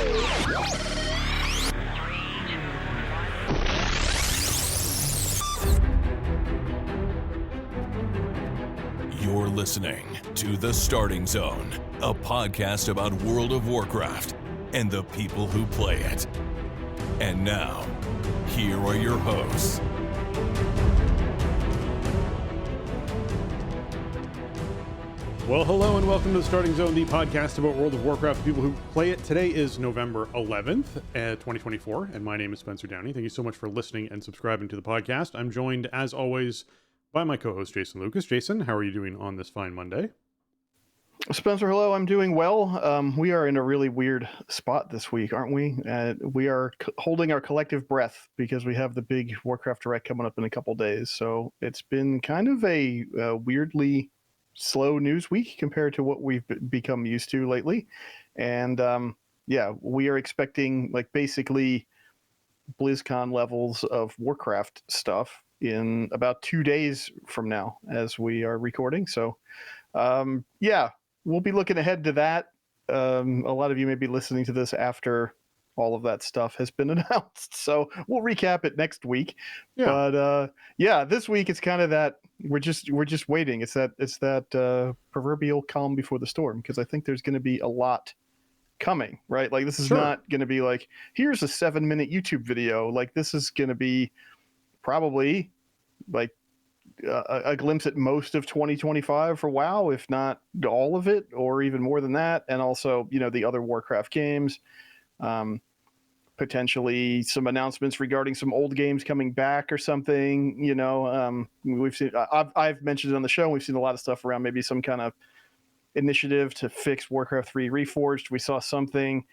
You're listening to The Starting Zone, a podcast about World of Warcraft and the people who play it. And now, here are your hosts. Well, hello and welcome to The Starting Zone, the podcast about World of Warcraft, the people who play it. Today is November 11th, 2024, and my name is Spencer Downey. Thank you so much for listening and subscribing to the podcast. I'm joined, as always, by my co-host, Jason Lucas. Jason, how are you doing on this fine Monday? Spencer, hello. I'm doing well. We are in a really weird spot this week, aren't we? We are holding our collective breath because we have the big Warcraft Direct coming up in a couple days. So it's been kind of a weirdly slow news week compared to what we've become used to lately. And we are expecting basically BlizzCon levels of Warcraft stuff in about 2 days from now as we are recording. So we'll be looking ahead to that. A lot of you may be listening to this after all of that stuff has been announced. So we'll recap it next week. Yeah. But this week it's kind of that we're just waiting. It's that proverbial calm before the storm, because I think there's going to be a lot coming, right? Like, this is not going to be like, here's a 7-minute YouTube video. Like, this is going to be probably like a glimpse at most of 2025 for WoW, if not all of it, or even more than that. And also, the other Warcraft games, potentially some announcements regarding some old games coming back or something. We've seen, I've mentioned it on the show, we've seen a lot of stuff around maybe some kind of initiative to fix Warcraft 3 Reforged. We saw something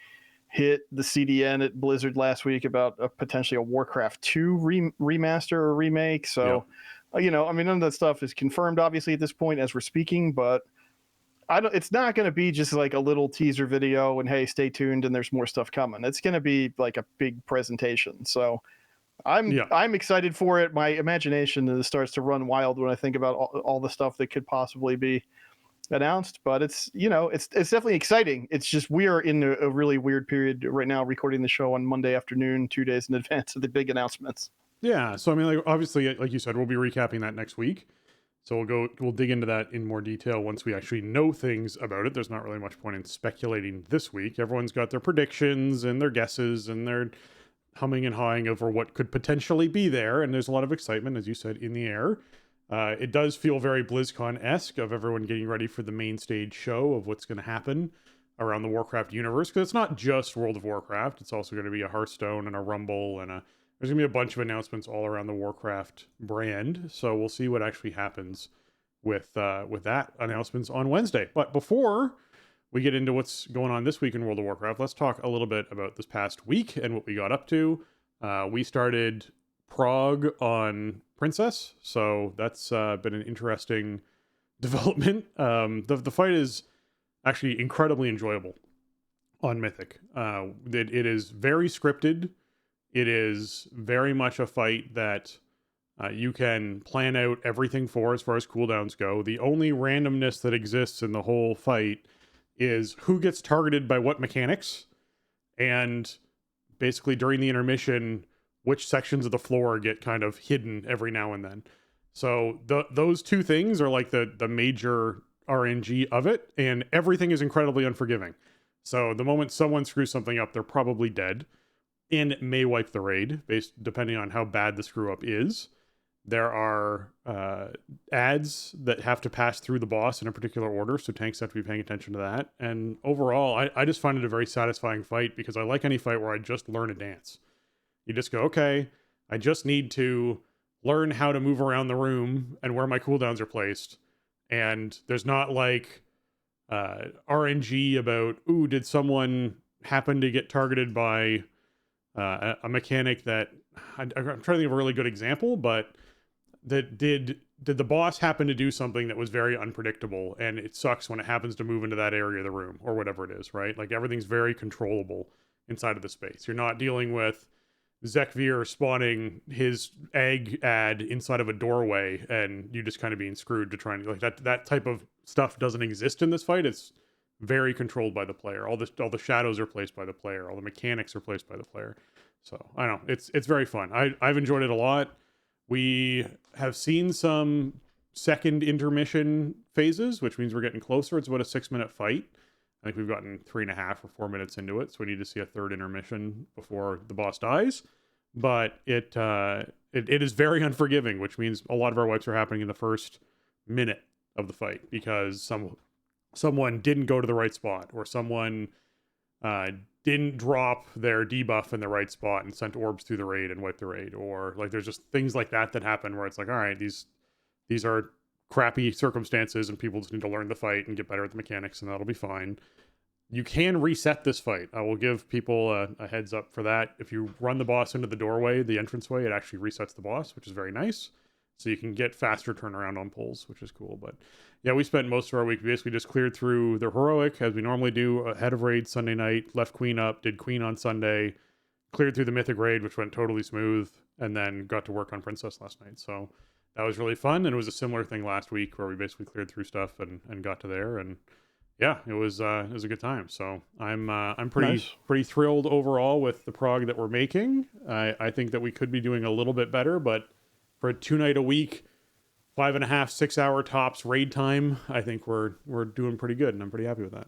hit the CDN at Blizzard last week about potentially a Warcraft 2 remaster or remake. So, none of that stuff is confirmed, obviously, at this point as we're speaking, but it's not going to be just like a little teaser video and, hey, stay tuned and there's more stuff coming. It's going to be like a big presentation. So I'm excited for it. My imagination starts to run wild when I think about all the stuff that could possibly be announced, but it's definitely exciting. It's just we are in a really weird period right now, recording the show on Monday afternoon, 2 days in advance of the big announcements. Yeah, so obviously, like you said, we'll be recapping that next week. So we'll dig into that in more detail once we actually know things about it. There's not really much point in speculating this week. Everyone's got their predictions and their guesses and their humming and hawing over what could potentially be there, and there's a lot of excitement, as you said, in the air. It does feel very BlizzCon-esque of everyone getting ready for the main stage show of what's going to happen around the Warcraft universe, because it's not just World of Warcraft. It's also going to be a Hearthstone and a Rumble, and there's going to be a bunch of announcements all around the Warcraft brand. So we'll see what actually happens with that announcements on Wednesday. But before we get into what's going on this week in World of Warcraft, let's talk a little bit about this past week and what we got up to. We started Prague on Princess, so that's been an interesting development. The fight is actually incredibly enjoyable on Mythic. It is very scripted. It is very much a fight that you can plan out everything for as far as cooldowns go. The only randomness that exists in the whole fight is who gets targeted by what mechanics, and basically during the intermission, which sections of the floor get kind of hidden every now and then. So those two things are like the major RNG of it, and everything is incredibly unforgiving. So the moment someone screws something up, they're probably dead and may wipe the raid, depending on how bad the screw up is. There are ads that have to pass through the boss in a particular order, so tanks have to be paying attention to that. And overall, I just find it a very satisfying fight, because I like any fight where I just learn a dance. You just go, okay, I just need to learn how to move around the room and where my cooldowns are placed. And there's not like RNG about, ooh, did someone happen to get targeted by a mechanic that, I'm trying to think of a really good example, but that did the boss happen to do something that was very unpredictable, and it sucks when it happens to move into that area of the room or whatever it is, right? Like, everything's very controllable inside of the space. You're not dealing with Zekvir spawning his egg ad inside of a doorway and you just kind of being screwed to try and, like, that type of stuff doesn't exist in this fight. It's very controlled by the player. All the shadows are placed by the player. All the mechanics are placed by the player. So I don't know. It's very fun. I've enjoyed it a lot. We have seen some second intermission phases, which means we're getting closer. It's about a 6-minute fight. I think we've gotten 3.5 or 4 minutes into it, so we need to see a third intermission before the boss dies. But it is very unforgiving, which means a lot of our wipes are happening in the first minute of the fight because someone didn't go to the right spot, or someone didn't drop their debuff in the right spot and sent orbs through the raid and wiped the raid, or like there's just things like that happen where it's like, all right, these are crappy circumstances and people just need to learn the fight and get better at the mechanics, and that'll be fine. You can reset this fight. I will give people a heads up for that. If you run the boss into the doorway, the entranceway, it actually resets the boss, which is very nice. So you can get faster turnaround on pulls, which is cool. But yeah, we spent most of our week basically just cleared through the heroic as we normally do ahead of raid Sunday night, left queen up, did queen on Sunday, cleared through the mythic raid, which went totally smooth, and then got to work on princess last night. So that was really fun. And it was a similar thing last week where we basically cleared through stuff and got to there. And yeah, it was a good time. So I'm pretty thrilled overall with the prog that we're making. I think that we could be doing a little bit better, but for a 2-night a week, 5.5, 6 hour tops raid time, I think we're doing pretty good, and I'm pretty happy with that.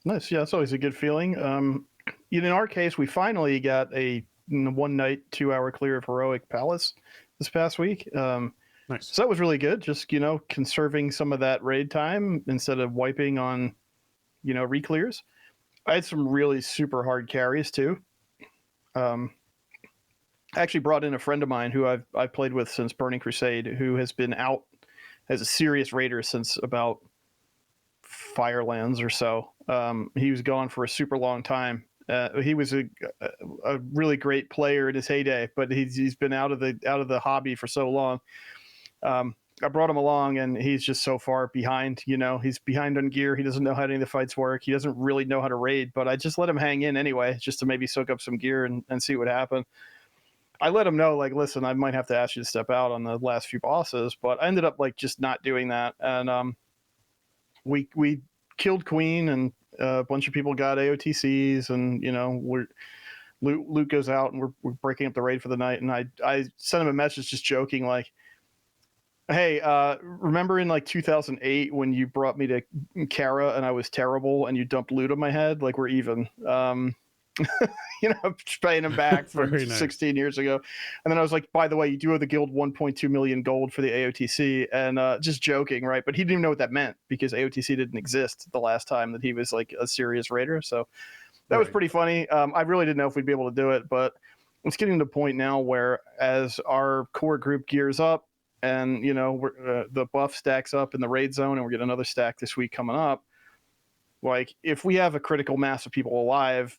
Nice. Yeah, it's always a good feeling. In our case, we finally got a 1-night, 2-hour clear of Heroic Palace this past week. Nice. So that was really good. Just, conserving some of that raid time instead of wiping on, reclears. I had some really super hard carries too. I actually brought in a friend of mine who I've played with since Burning Crusade, who has been out as a serious raider since about Firelands or so. He was gone for a super long time. He was a really great player in his heyday, but he's been out of the hobby for so long. I brought him along, and he's just so far behind. He's behind on gear. He doesn't know how any of the fights work. He doesn't really know how to raid, but I just let him hang in anyway, just to maybe soak up some gear and see what happened. I let him know, like, listen, I might have to ask you to step out on the last few bosses, but I ended up just not doing that. And we killed Queen, and a bunch of people got AOTCs, and Luke goes out, and we're breaking up the raid for the night. And I sent him a message just joking, like, hey, remember in 2008 when you brought me to Kara and I was terrible and you dumped loot on my head? Like, we're even. Paying him back from nice. 16 years ago. And then I was like, by the way, you do owe the guild 1.2 million gold for the AOTC. And just joking, right? But he didn't even know what that meant because AOTC didn't exist the last time that he was like a serious raider. So that was pretty funny. I really didn't know if we'd be able to do it, but it's getting to the point now where as our core group gears up and, the buff stacks up in the raid zone, and we're getting another stack this week coming up. Like, if we have a critical mass of people alive,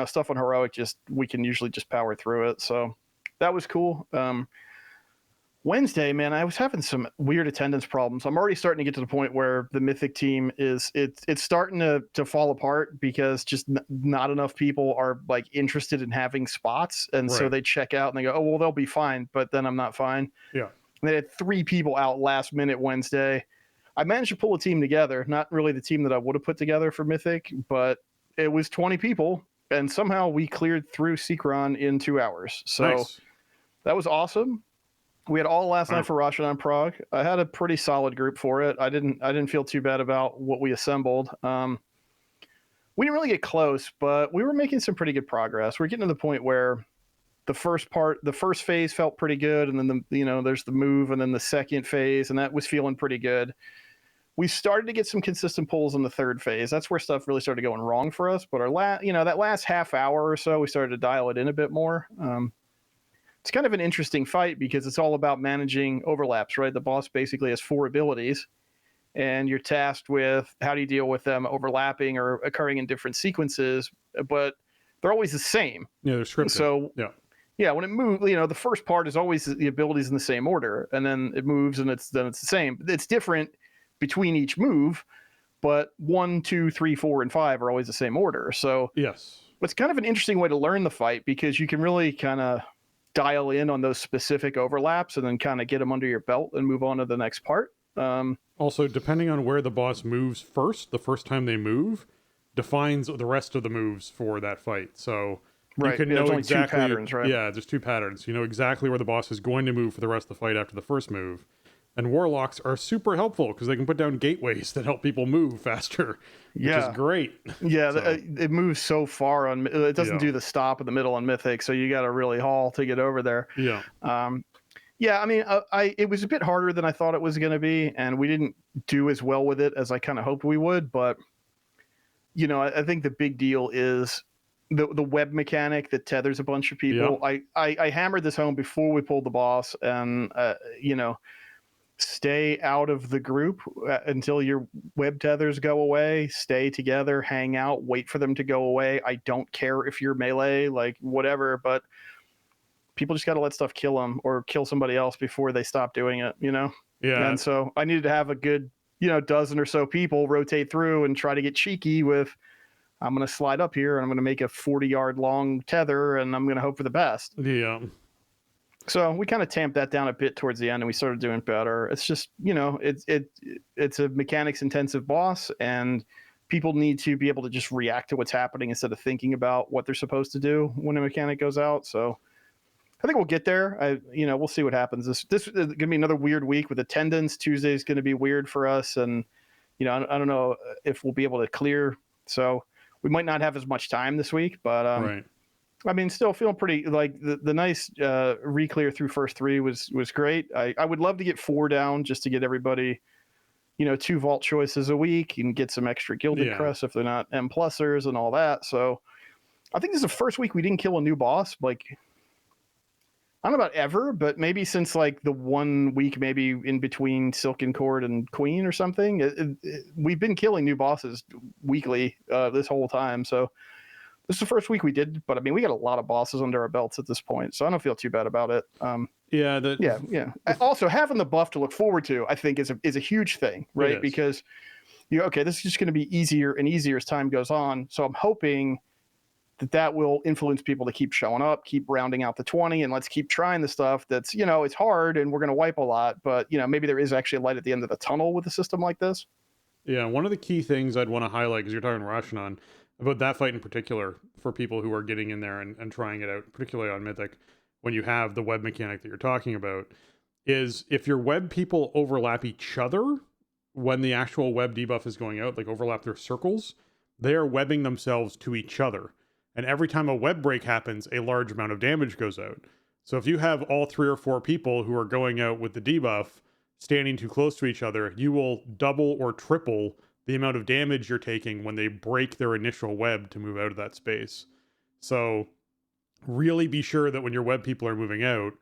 stuff on Heroic, we can usually just power through it. So that was cool. Wednesday, man, I was having some weird attendance problems. I'm already starting to get to the point where the Mythic team it's starting to fall apart because just not enough people are interested in having spots. And so they check out and they go, oh, well, they'll be fine. But then I'm not fine. Yeah. And they had 3 people out last minute Wednesday. I managed to pull a team together, not really the team that I would have put together for Mythic, but it was 20 people, and somehow we cleared through Seekron in 2 hours. So That was awesome. We had all last night for Rashadan Prague. I had a pretty solid group for it. I didn't feel too bad about what we assembled. We didn't really get close, but we were making some pretty good progress. We're getting to the point where the first phase felt pretty good, and then there's the move, and then the second phase, and that was feeling pretty good. We started to get some consistent pulls in the third phase. That's where stuff really started going wrong for us. But that last half hour or so, we started to dial it in a bit more. It's kind of an interesting fight because it's all about managing overlaps, right? The boss basically has 4 abilities, and you're tasked with how do you deal with them overlapping or occurring in different sequences, but they're always the same. Yeah, they're scripted. So yeah, when it moves, the first part is always the abilities in the same order, and then it moves, and it's the same. It's different between each move, but 1, 2, 3, 4, and 5 are always the same order. So yes, it's kind of an interesting way to learn the fight because you can really kind of dial in on those specific overlaps and then kind of get them under your belt and move on to the next part. Also, depending on where the boss moves first, the first time they move defines the rest of the moves for that fight. So you Right. can Yeah, know there's only exactly. two patterns, right? Yeah, there's 2 patterns. You know exactly where the boss is going to move for the rest of the fight after the first move. And warlocks are super helpful because they can put down gateways that help people move faster, which is Yeah. great. Yeah, So, it moves so far on. It doesn't yeah. do the stop in the middle on Mythic, so you got to really haul to get over there. Yeah. Yeah, I mean, it was a bit harder than I thought it was going to be, and we didn't do as well with it as I kind of hoped we would. But you know, I think the big deal is the web mechanic that tethers a bunch of people. Yeah. I hammered this home before we pulled the boss, and you know, stay out of the group until your web tethers go away. Stay together, hang out, wait for them to go away. I don't care if you're melee, like whatever, but people just got to let stuff kill them or kill somebody else before they stop doing it, you know? Yeah. And so I needed to have a good, you know, dozen or so people rotate through and try to get cheeky with, I'm going to slide up here and I'm going to make a 40-yard long tether and I'm going to hope for the best. Yeah. So we kind of tamped that down a bit towards the end and we started doing better. It's just, you know, it's a mechanics intensive boss and people need to be able to just react to what's happening instead of thinking about what they're supposed to do when a mechanic goes out. So I think we'll get there. You know, we'll see what happens. This is going to be another weird week with attendance. Tuesday is going to be weird for us. And, you know, I don't know if we'll be able to clear. So we might not have as much time this week, but, Right. I mean, still feeling pretty like the nice re-clear through first 3 was great. I would love to get 4 down just to get everybody, you know, 2 vault choices a week and get some extra gilded crests if they're not M plusers and all that. So I think this is the first week we didn't kill a new boss. Like, I don't know about ever, but maybe since like the 1 week, maybe in between Silken Cord and Queen or something, we've been killing new bosses weekly this whole time. So this is the first week we did, but I mean, we got a lot of bosses under our belts at this point, so I don't feel too bad about it. Yeah. Also, having the buff to look forward to, I think, is a huge thing, right? Because this is just going to be easier and easier as time goes on. So I'm hoping that will influence people to keep showing up, keep rounding out the 20, and let's keep trying the stuff that's, you know, it's hard and we're going to wipe a lot, but you know, maybe there is actually a light at the end of the tunnel with a system like this. Yeah, one of the key things I'd want to highlight, because you're talking Rashanon, about that fight in particular, for people who are getting in there and trying it out, particularly on Mythic, when you have the web mechanic that you're talking about, is if your web people overlap each other when the actual web debuff is going out, like overlap their circles, they are webbing themselves to each other. And every time a web break happens, a large amount of damage goes out. So if you have all 3 or 4 people who are going out with the debuff standing too close to each other, you will double or triple the amount of damage you're taking when they break their initial web to move out of that space. So really be sure that when your web people are moving out,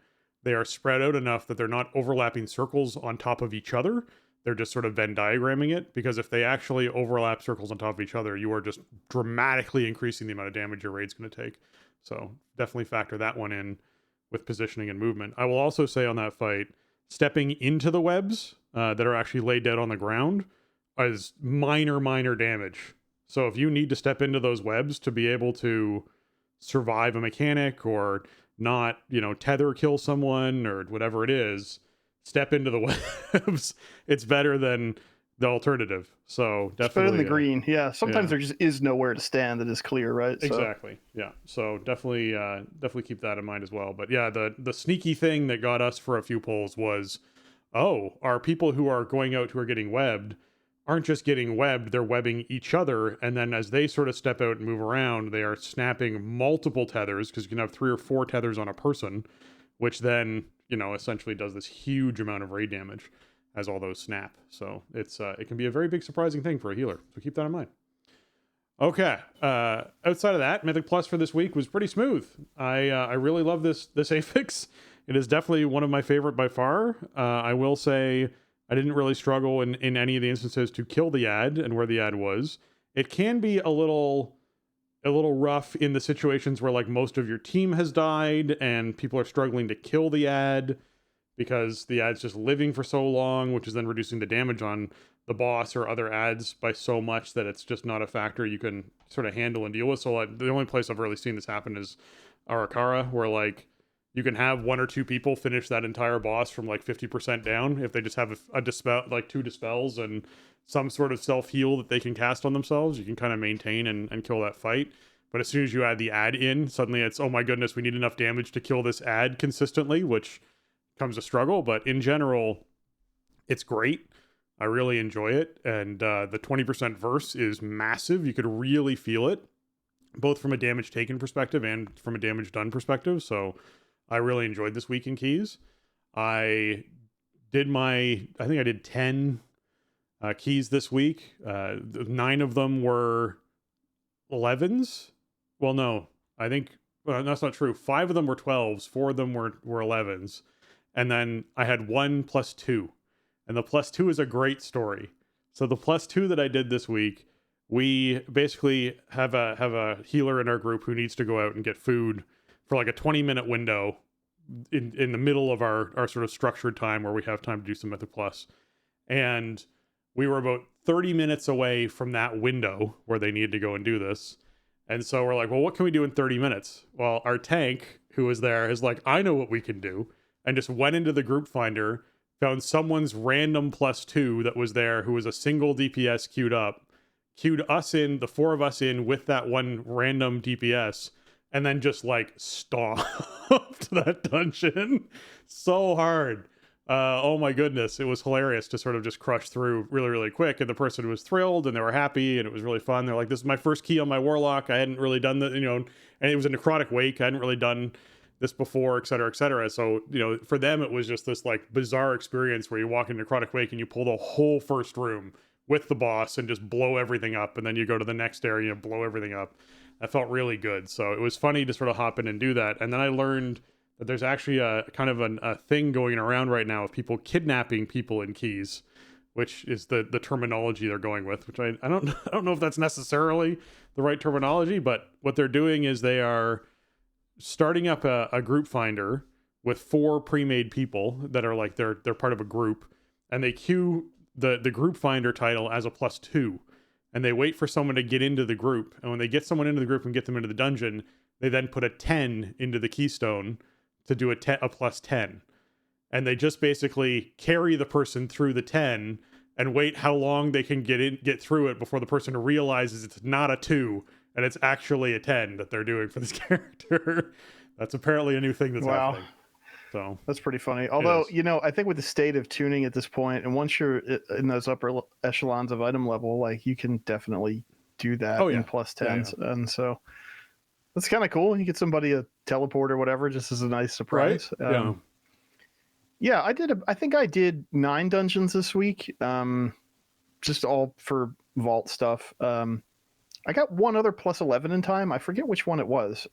they are spread out enough that they're not overlapping circles on top of each other. They're just sort of Venn diagramming it, because if they actually overlap circles on top of each other, you are just dramatically increasing the amount of damage your raid's going to take. So definitely factor that one in with positioning and movement. I will also say on that fight, stepping into the webs that are actually laid dead on the ground is minor damage. So if you need to step into those webs to be able to survive a mechanic or not, you know, tether kill someone or whatever it is, step into the webs. It's better than the alternative. So definitely. It's better than the green. Yeah. Sometimes there just is nowhere to stand that is clear, right? Exactly. Yeah. So definitely keep that in mind as well. But yeah, the sneaky thing that got us for a few pulls was, our people who are going out who are getting webbed aren't just getting webbed, they're webbing each other. And then as they sort of step out and move around, they are snapping multiple tethers, because you can have 3 or 4 tethers on a person, which then, you know, essentially does this huge amount of raid damage as all those snap. So it's it can be a very big surprising thing for a healer. So keep that in mind. Okay. Outside of that, Mythic Plus for this week was pretty smooth. I really love this affix. It is definitely one of my favorite by far. I will say I didn't really struggle in any of the instances to kill the ad and where the ad was. It can be a little rough in the situations where like most of your team has died and people are struggling to kill the ad because the ad's just living for so long, which is then reducing the damage on the boss or other ads by so much that it's just not a factor you can sort of handle and deal with. So like, the only place I've really seen this happen is Arakara, where like you can have 1 or 2 people finish that entire boss from like 50% down if they just have a dispel, like 2 dispels and some sort of self heal that they can cast on themselves. You can kind of maintain and kill that fight. But as soon as you add the ad in, suddenly it's, oh my goodness, we need enough damage to kill this ad consistently, which comes a struggle. But in general, it's great. I really enjoy it. And the 20% verse is massive. You could really feel it, both from a damage taken perspective and from a damage done perspective. So I really enjoyed this week in keys. I think I did 10 keys this week. 9 of them were 11s. Well, no, I think that's not true. 5 of them were 12s, 4 of them were 11s. And then I had 1 plus 2. And the plus 2 is a great story. So the plus 2 that I did this week, we basically have a healer in our group who needs to go out and get food for like a 20-minute window in the middle of our sort of structured time where we have time to do some Mythic Plus. And we were about 30 minutes away from that window where they needed to go and do this. And so we're like, well, what can we do in 30 minutes? Well, our tank who was there is like, I know what we can do. And just went into the group finder, found someone's random plus 2 that was there who was a single DPS queued up, queued us in, the 4 of us in with that one random DPS, and then just like stomped that dungeon so hard. Oh my goodness, it was hilarious to sort of just crush through really, really quick. And the person was thrilled and they were happy and it was really fun. They're like, this is my first key on my Warlock. I hadn't really done that, and it was a necrotic wake. I hadn't really done this before, et cetera, et cetera. So, for them, it was just this like bizarre experience where you walk into necrotic wake and you pull the whole first room with the boss and just blow everything up. And then you go to the next area and blow everything up. That felt really good. So it was funny to sort of hop in and do that. And then I learned that there's actually a kind of a thing going around right now of people kidnapping people in keys, which is the terminology they're going with, which I don't know if that's necessarily the right terminology, but what they're doing is they are starting up a group finder with 4 pre-made people that are like they're part of a group, and they queue the group finder title as a plus 2, and they wait for someone to get into the group, and when they get someone into the group and get them into the dungeon, they then put a 10 into the keystone to do a plus 10, and they just basically carry the person through the 10 and wait how long they can get through it before the person realizes it's not a 2 and it's actually a 10 that they're doing for this character. That's apparently a new thing that's happening. So that's pretty funny. Although, I think with the state of tuning at this point, and once you're in those upper echelons of item level, like you can definitely do that in plus 10s. Yeah. And so that's kind of cool. You get somebody a teleport or whatever, just as a nice surprise. Right? Yeah, I think I did 9 dungeons this week. Just all for vault stuff. I got one other plus 11 in time. I forget which one it was.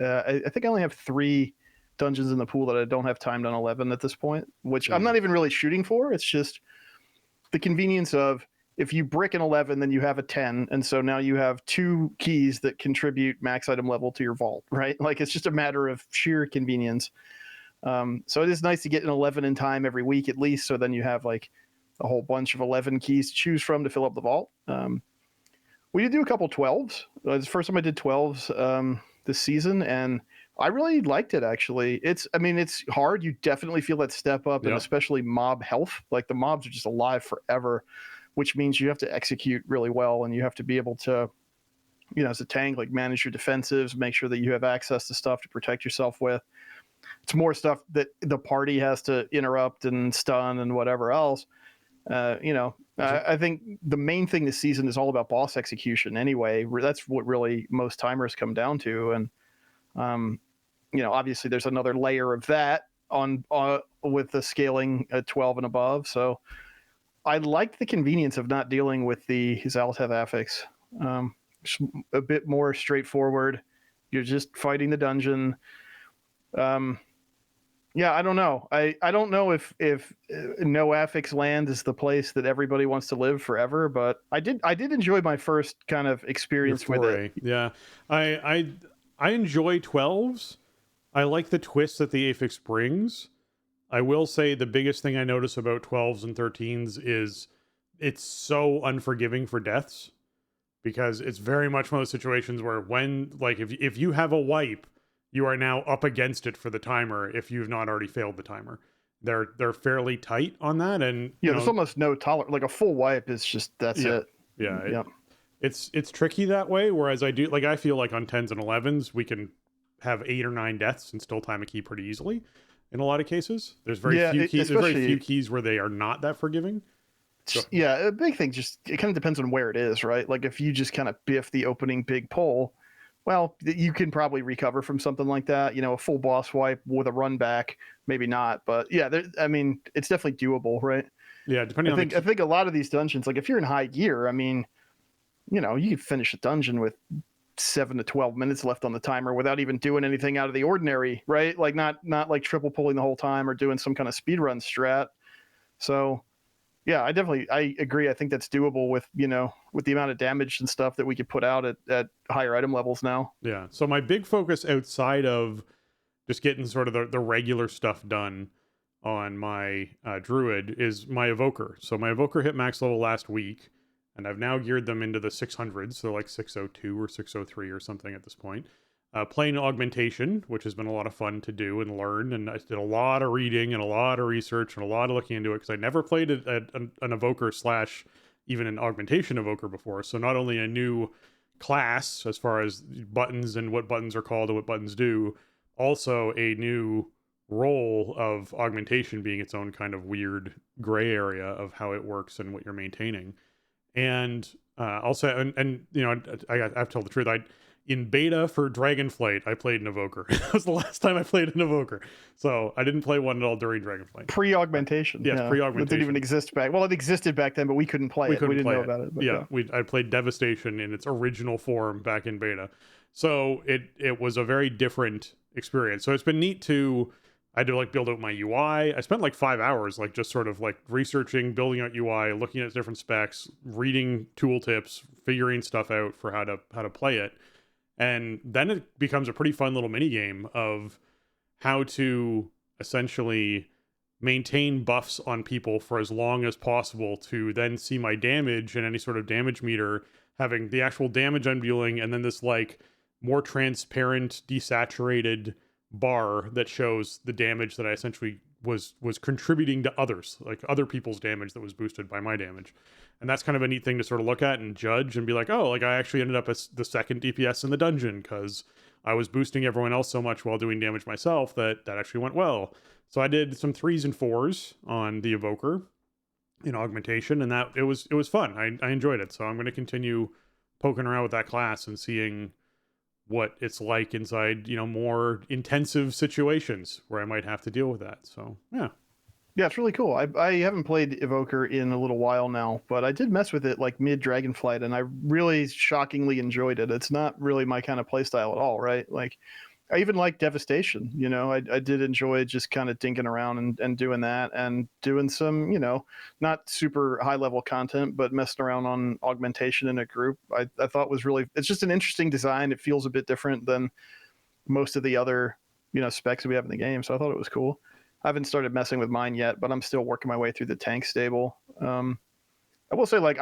I think I only have 3 dungeons in the pool that I don't have timed on 11 at this point, which I'm not even really shooting for. It's just the convenience of if you brick an 11, then you have a 10. And so now you have 2 keys that contribute max item level to your vault, right? Like it's just a matter of sheer convenience. So it is nice to get an 11 in time every week at least. So then you have like a whole bunch of 11 keys to choose from to fill up the vault. We did do a couple 12s. It's the first time I did 12s this season, and I really liked it, actually. It's hard. You definitely feel that step up, and especially mob health. Like the mobs are just alive forever, which means you have to execute really well, and you have to be able to, as a tank, like manage your defensives, make sure that you have access to stuff to protect yourself with. It's more stuff that the party has to interrupt and stun and whatever else. I think the main thing this season is all about boss execution anyway. That's what really most timers come down to. And, obviously there's another layer of that on with the scaling at 12 and above. So I liked the convenience of not dealing with the Zaltev affix. Just a bit more straightforward. You're just fighting the dungeon. Yeah, I don't know. I don't know if no affix land is the place that everybody wants to live forever, but I did enjoy my first kind of experience with it. Yeah, I enjoy 12s. I like the twist that the affix brings. I will say the biggest thing I notice about 12s and 13s is it's so unforgiving for deaths, because it's very much one of those situations where when, like, if you have a wipe you are now up against it for the timer if you've not already failed the timer. They're fairly tight on that, and Yeah, there's almost no tolerance. Like a full wipe is just that's it. Yeah, Yep. It's tricky that way. Whereas I feel like on 10s and 11s we can have 8 or 9 deaths and still time a key pretty easily. In a lot of cases, there's very few keys. There's very few keys where they are not that forgiving. So. Yeah, a big thing. Just it kind of depends on where it is, right? Like if you just kind of biff the opening big pull, well, you can probably recover from something like that. You know, a full boss wipe with a run back, maybe not, but yeah, I mean, it's definitely doable, right? Yeah, depending I think a lot of these dungeons, like if you're in high gear, I mean, you know, you could finish a dungeon with 7 to 12 minutes left on the timer without even doing anything out of the ordinary, right? Like not like triple pulling the whole time or doing some kind of speed run strat. So yeah, I agree. I think that's doable with, you know, with the amount of damage and stuff that we could put out at higher item levels now. Yeah. So my big focus outside of just getting sort of the regular stuff done on my druid is my evoker. So my evoker hit max level last week, and I've now geared them into the 600s, so like 602 or 603 or something at this point. Playing augmentation, which has been a lot of fun to do and learn, and I did a lot of reading and a lot of research and a lot of looking into it because I never played an evoker / even an augmentation evoker before. So not only a new class as far as buttons and what buttons are called and what buttons do, also a new role of augmentation being its own kind of weird gray area of how it works and what you're maintaining. And also, and you know, I've told the truth. In beta for Dragonflight, I played an evoker. That was the last time I played an evoker. So I didn't play one at all during Dragonflight. Pre-augmentation. Yes, pre-augmentation. It didn't even exist back. Well, it existed back then, but we couldn't play it. We didn't know about it. But yeah, I played Devastation in its original form back in beta. So it was a very different experience. So it's been neat to... I had to like build out my UI. I spent like 5 hours like just sort of like researching, building out UI, looking at different specs, reading tooltips, figuring stuff out for how to play it. And then it becomes a pretty fun little mini game of how to essentially maintain buffs on people for as long as possible to then see my damage and any sort of damage meter having the actual damage I'm dealing, and then this like more transparent, desaturated bar that shows the damage that I essentially was contributing to others, like other people's damage that was boosted by my damage. And that's kind of a neat thing to sort of look at and judge and be like, oh, like I actually ended up as the second DPS in the dungeon because I was boosting everyone else so much while doing damage myself that actually went well. So I did some 3s and 4s on the evoker in augmentation, and that it was fun. I enjoyed it. So I'm going to continue poking around with that class and seeing what it's like inside, you know, more intensive situations where I might have to deal with that. So yeah, it's really cool. I haven't played Evoker in a little while now, but I did mess with it like mid Dragonflight, and I really shockingly enjoyed it. It's not really my kind of playstyle at all, right? Like I even like Devastation. You know, I did enjoy just kind of dinking around and doing that and doing some, you know, not super high level content, but messing around on augmentation in a group. I thought was really, it's just an interesting design. It feels a bit different than most of the other, you know, specs we have in the game. So I thought it was cool. I haven't started messing with mine yet, but I'm still working my way through the tank stable. I will say, like,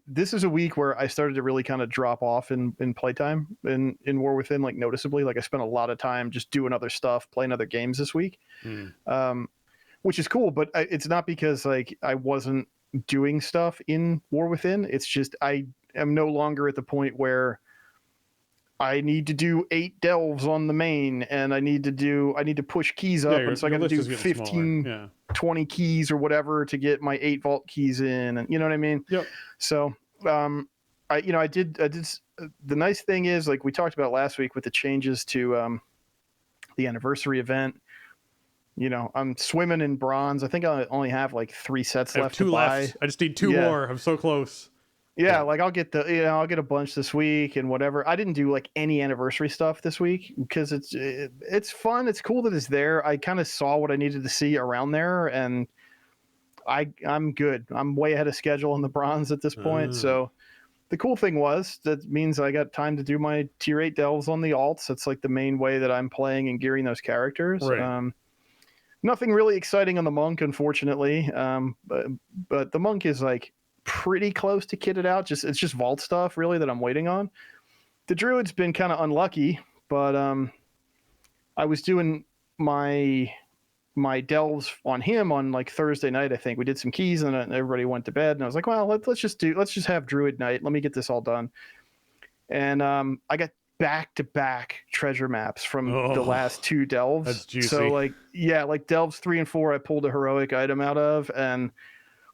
this is a week where I started to really kind of drop off in playtime in War Within, like noticeably. Like I spent a lot of time just doing other stuff, playing other games this week, which is cool. But it's not because like I wasn't doing stuff in War Within. It's just I am no longer at the point where I need to do 8 delves on the main, and I need to push keys up, and so I got to do 15, 20 keys or whatever to get my 8 vault keys in, and you know what I mean? Yep. So, I did. The nice thing is, like we talked about last week with the changes to the anniversary event. You know, I'm swimming in bronze. I think I only have like 3 sets left to buy. I just need 2 more. I'm so close. Yeah, like I'll get I'll get a bunch this week and whatever. I didn't do like any anniversary stuff this week because it's fun. It's cool that it's there. I kind of saw what I needed to see around there, and I'm good. I'm way ahead of schedule in the bronze at this point. So the cool thing was that means I got time to do my tier 8 delves on the alts. That's like the main way that I'm playing and gearing those characters. Right. Nothing really exciting on the monk, unfortunately. But the monk is like pretty close to kitted out. It's just vault stuff really that I'm waiting on. The druid's been kind of unlucky, but I was doing my delves on him on like Thursday night. I think we did some keys and everybody went to bed. And I was like, well, let's just have Druid night. Let me get this all done. And I got back-to-back treasure maps from the last 2 delves. That's juicy. So like, yeah, like delves 3 and 4, I pulled a heroic item out of, and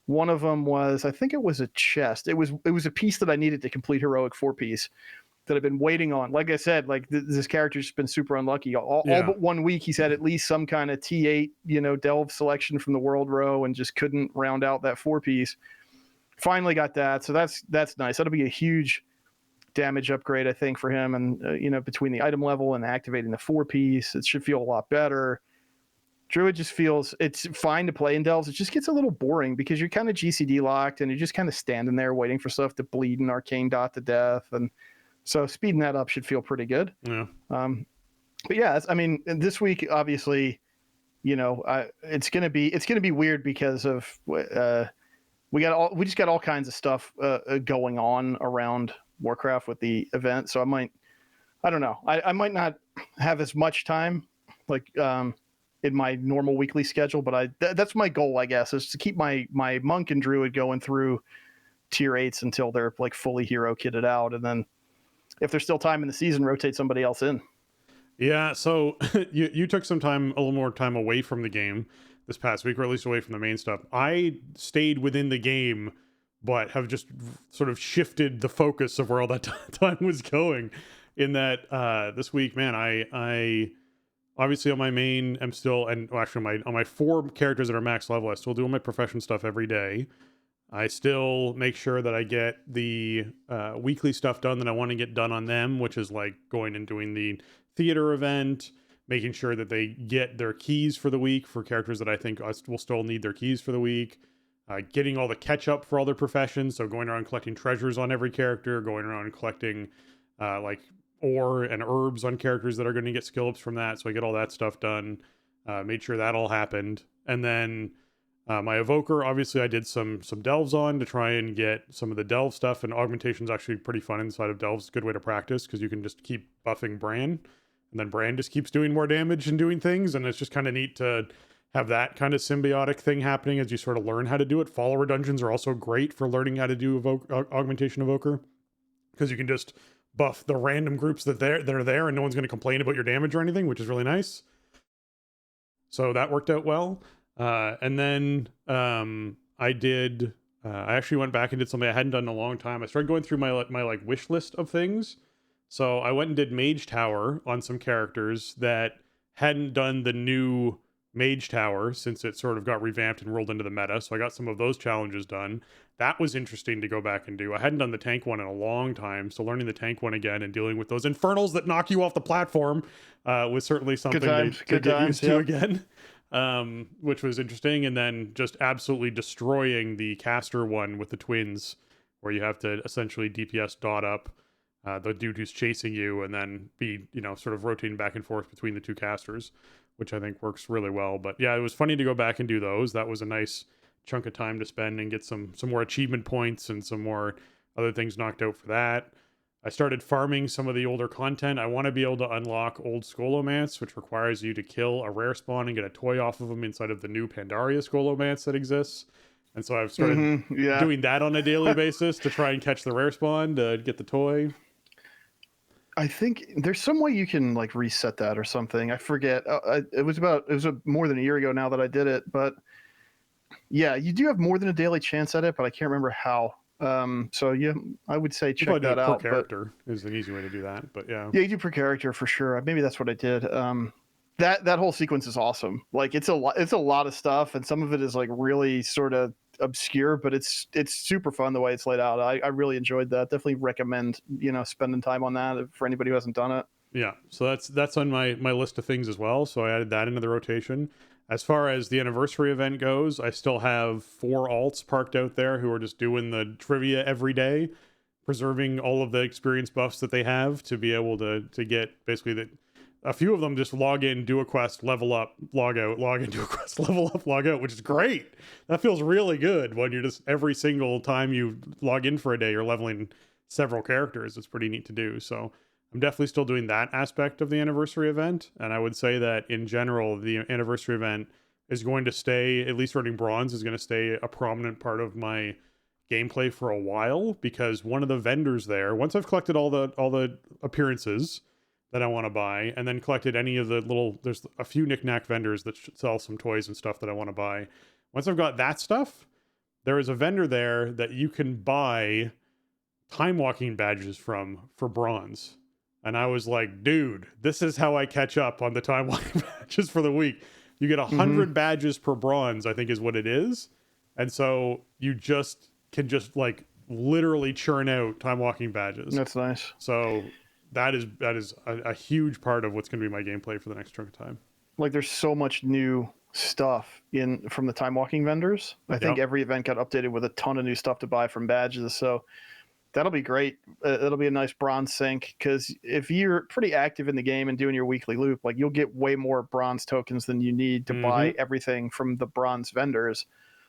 one of them was, I think it was a chest. It was a piece that I needed to complete heroic 4-piece that I've been waiting on. Like I said, like this character's just been super unlucky. All but 1 week, he's had at least some kind of T8, delve selection from the world row, and just couldn't round out that 4-piece. Finally got that, so that's nice. That'll be a huge damage upgrade, I think, for him. And between the item level and activating the 4-piece, it should feel a lot better. Druid just feels it's fine to play in delves. It just gets a little boring because you're kind of GCD locked and you're just kind of standing there waiting for stuff to bleed and arcane dot to death. And so speeding that up should feel pretty good. Yeah. But yeah, I mean, this week, obviously, it's gonna be weird because of we just got all kinds of stuff going on around Warcraft with the event. So I don't know. I might not have as much time like in my normal weekly schedule, but that's my goal, I guess, is to keep my monk and druid going through tier 8s until they're like fully hero kitted out, and then if there's still time in the season, rotate somebody else in. Yeah, so you took a little more time away from the game this past week, or at least away from the main stuff. I stayed within the game, but have just sort of shifted the focus of where all that time was going. In that this week, man, I obviously on my main, I'm still, and actually on my 4 characters that are max level, I still do my profession stuff every day. I still make sure that I get the weekly stuff done that I want to get done on them, which is like going and doing the theater event, making sure that they get their keys for the week for characters that I think will still need their keys for the week, getting all the catch up for all their professions. So going around collecting treasures on every character, going around and collecting like ore and herbs on characters that are going to get skill ups from that. So I get all that stuff done, made sure that all happened. And then my evoker, obviously I did some delves on to try and get some of the delve stuff, and augmentation's actually pretty fun inside of delves. Good way to practice because you can just keep buffing Bran, and then Bran just keeps doing more damage and doing things, and it's just kind of neat to have that kind of symbiotic thing happening as you sort of learn how to do it. Follower dungeons are also great for learning how to do augmentation evoker, because you can just buff the random groups that are there and no one's going to complain about your damage or anything, which is really nice. So that worked out well. And then I actually went back and did something I hadn't done in a long time. I started going through my like wish list of things. So I went and did Mage Tower on some characters that hadn't done the new Mage Tower since it sort of got revamped and rolled into the meta. So I got some of those challenges done. That was interesting to go back and do. I hadn't done the tank one in a long time, so learning the tank one again and dealing with those infernals that knock you off the platform was certainly something to get used to again. Which was interesting. And then just absolutely destroying the caster one with the twins, where you have to essentially DPS dot up the dude who's chasing you and then be, sort of rotating back and forth between the 2 casters, which I think works really well. But yeah, it was funny to go back and do those. That was a nice chunk of time to spend and get some more achievement points and some more other things knocked out for that. I started farming some of the older content. I want to be able to unlock Old Scholomance, which requires you to kill a rare spawn and get a toy off of them inside of the new Pandaria Scholomance that exists. And so I've started doing that on a daily basis to try and catch the rare spawn to get the toy. I think there's some way you can like reset that or something. I forget. It was more than a year ago now that I did it, but yeah, you do have more than a daily chance at it, but I can't remember how. So yeah, I would say check that out. Per character is an easy way to do that, but yeah. Yeah, you do per character for sure. Maybe that's what I did. That whole sequence is awesome. Like it's a lot of stuff, and some of it is like really sort of obscure, but it's super fun the way it's laid out. I really enjoyed that. Definitely recommend spending time on that for anybody who hasn't done it. Yeah, so that's on my list of things as well. So I added that into the rotation. As far as the anniversary event goes, I still have 4 alts parked out there who are just doing the trivia every day, preserving all of the experience buffs that they have to be able to get basically that. A few of them just log in, do a quest, level up, log out, log in, do a quest, level up, log out, which is great. That feels really good when you're just every single time you log in for a day, you're leveling several characters. It's pretty neat to do. So I'm definitely still doing that aspect of the anniversary event. And I would say that in general, the anniversary event is going to stay, at least earning bronze is going to stay a prominent part of my gameplay for a while, because one of the vendors there, once I've collected all the appearances that I want to buy, and then collected any of the there's a few knickknack vendors that sell some toys and stuff that I want to buy. Once I've got that stuff, there is a vendor there that you can buy time walking badges from for bronze. And I was like, dude, this is how I catch up on the time walking badges for the week. You get 100 badges per bronze, I think is what it is. And so you can just like literally churn out time walking badges. That's nice. So that is a huge part of what's going to be my gameplay for the next chunk of time. Like there's so much new stuff from the time walking vendors. I think every event got updated with a ton of new stuff to buy from badges. So that'll be great. It'll be a nice bronze sync, because if you're pretty active in the game and doing your weekly loop, like you'll get way more bronze tokens than you need to buy everything from the bronze vendors.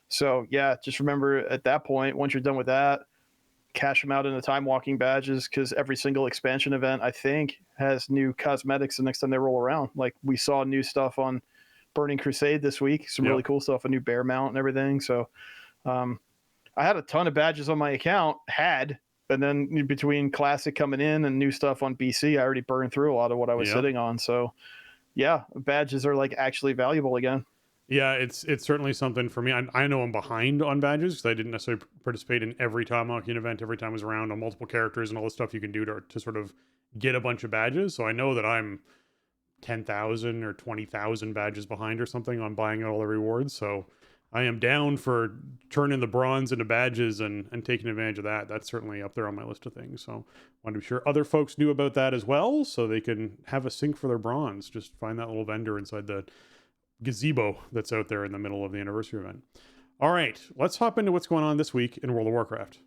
So yeah, just remember at that point, once you're done with that, cash them out into time walking badges, because every single expansion event, I think, has new cosmetics the next time they roll around. Like we saw new stuff on Burning Crusade this week, some really cool stuff, a new bear mount and everything. So I had a ton of badges on my account, and then between classic coming in and new stuff on BC, I already burned through a lot of what I was sitting on. So yeah, badges are like actually valuable again. Yeah, it's certainly something for me. I know I'm behind on badges because I didn't necessarily participate in every time walking event every time I was around on multiple characters and all the stuff you can do to sort of get a bunch of badges. So I know that I'm 10,000 or 20,000 badges behind or something on buying all the rewards. So I am down for turning the bronze into badges and taking advantage of that. That's certainly up there on my list of things. So I want to be sure other folks knew about that as well, so they can have a sync for their bronze. Just find that little vendor inside the gazebo that's out there in the middle of the anniversary event. All right, let's hop into what's going on this week in World of Warcraft.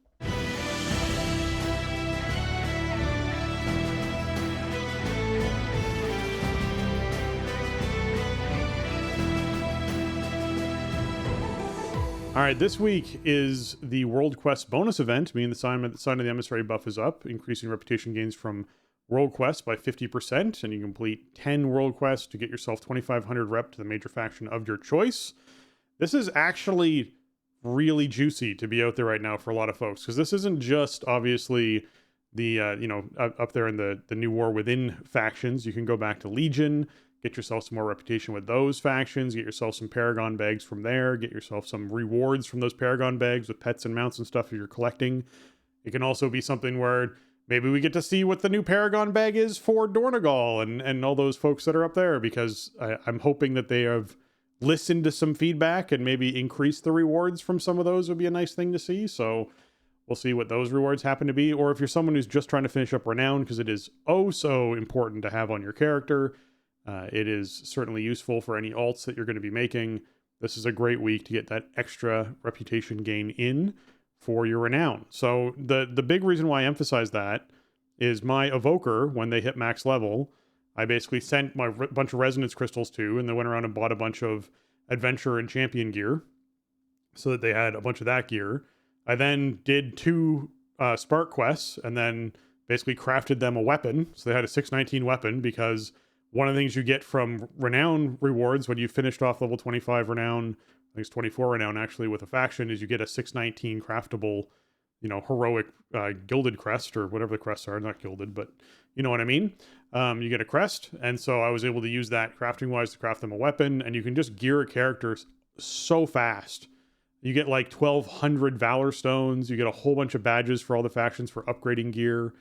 All right, this week is the World Quest bonus event, meaning the Sign of the Emissary buff is up, increasing reputation gains from World Quest by 50%, and you complete 10 World Quests to get yourself 2,500 rep to the major faction of your choice. This is actually really juicy to be out there right now for a lot of folks, because this isn't just obviously the up there in the new War Within factions. You can go back to Legion, get yourself some more reputation with those factions, get yourself some Paragon bags from there, get yourself some rewards from those Paragon bags with pets and mounts and stuff that you're collecting. It can also be something where maybe we get to see what the new Paragon bag is for Dornegal and all those folks that are up there, because I'm hoping that they have listened to some feedback and maybe increased the rewards from some of those would be a nice thing to see. So we'll see what those rewards happen to be. Or if you're someone who's just trying to finish up Renown, because it is oh so important to have on your character, it is certainly useful for any alts that you're going to be making. This is a great week to get that extra reputation gain in for your Renown. So the big reason why I emphasize that is my Evoker, when they hit max level, I basically sent my bunch of Resonance Crystals to, and they went around and bought a bunch of Adventure and Champion gear so that they had a bunch of that gear. I then did 2 Spark quests and then basically crafted them a weapon. So they had a 619 weapon, because one of the things you get from Renown rewards when you finished off level 25 Renown, I think it's 24 Renown actually, with a faction, is you get a 619 craftable, heroic gilded crest, or whatever the crests are, not gilded, but you know what I mean? You get a crest, and so I was able to use that crafting-wise to craft them a weapon, and you can just gear a character so fast. You get like 1,200 Valor Stones, you get a whole bunch of badges for all the factions for upgrading gear.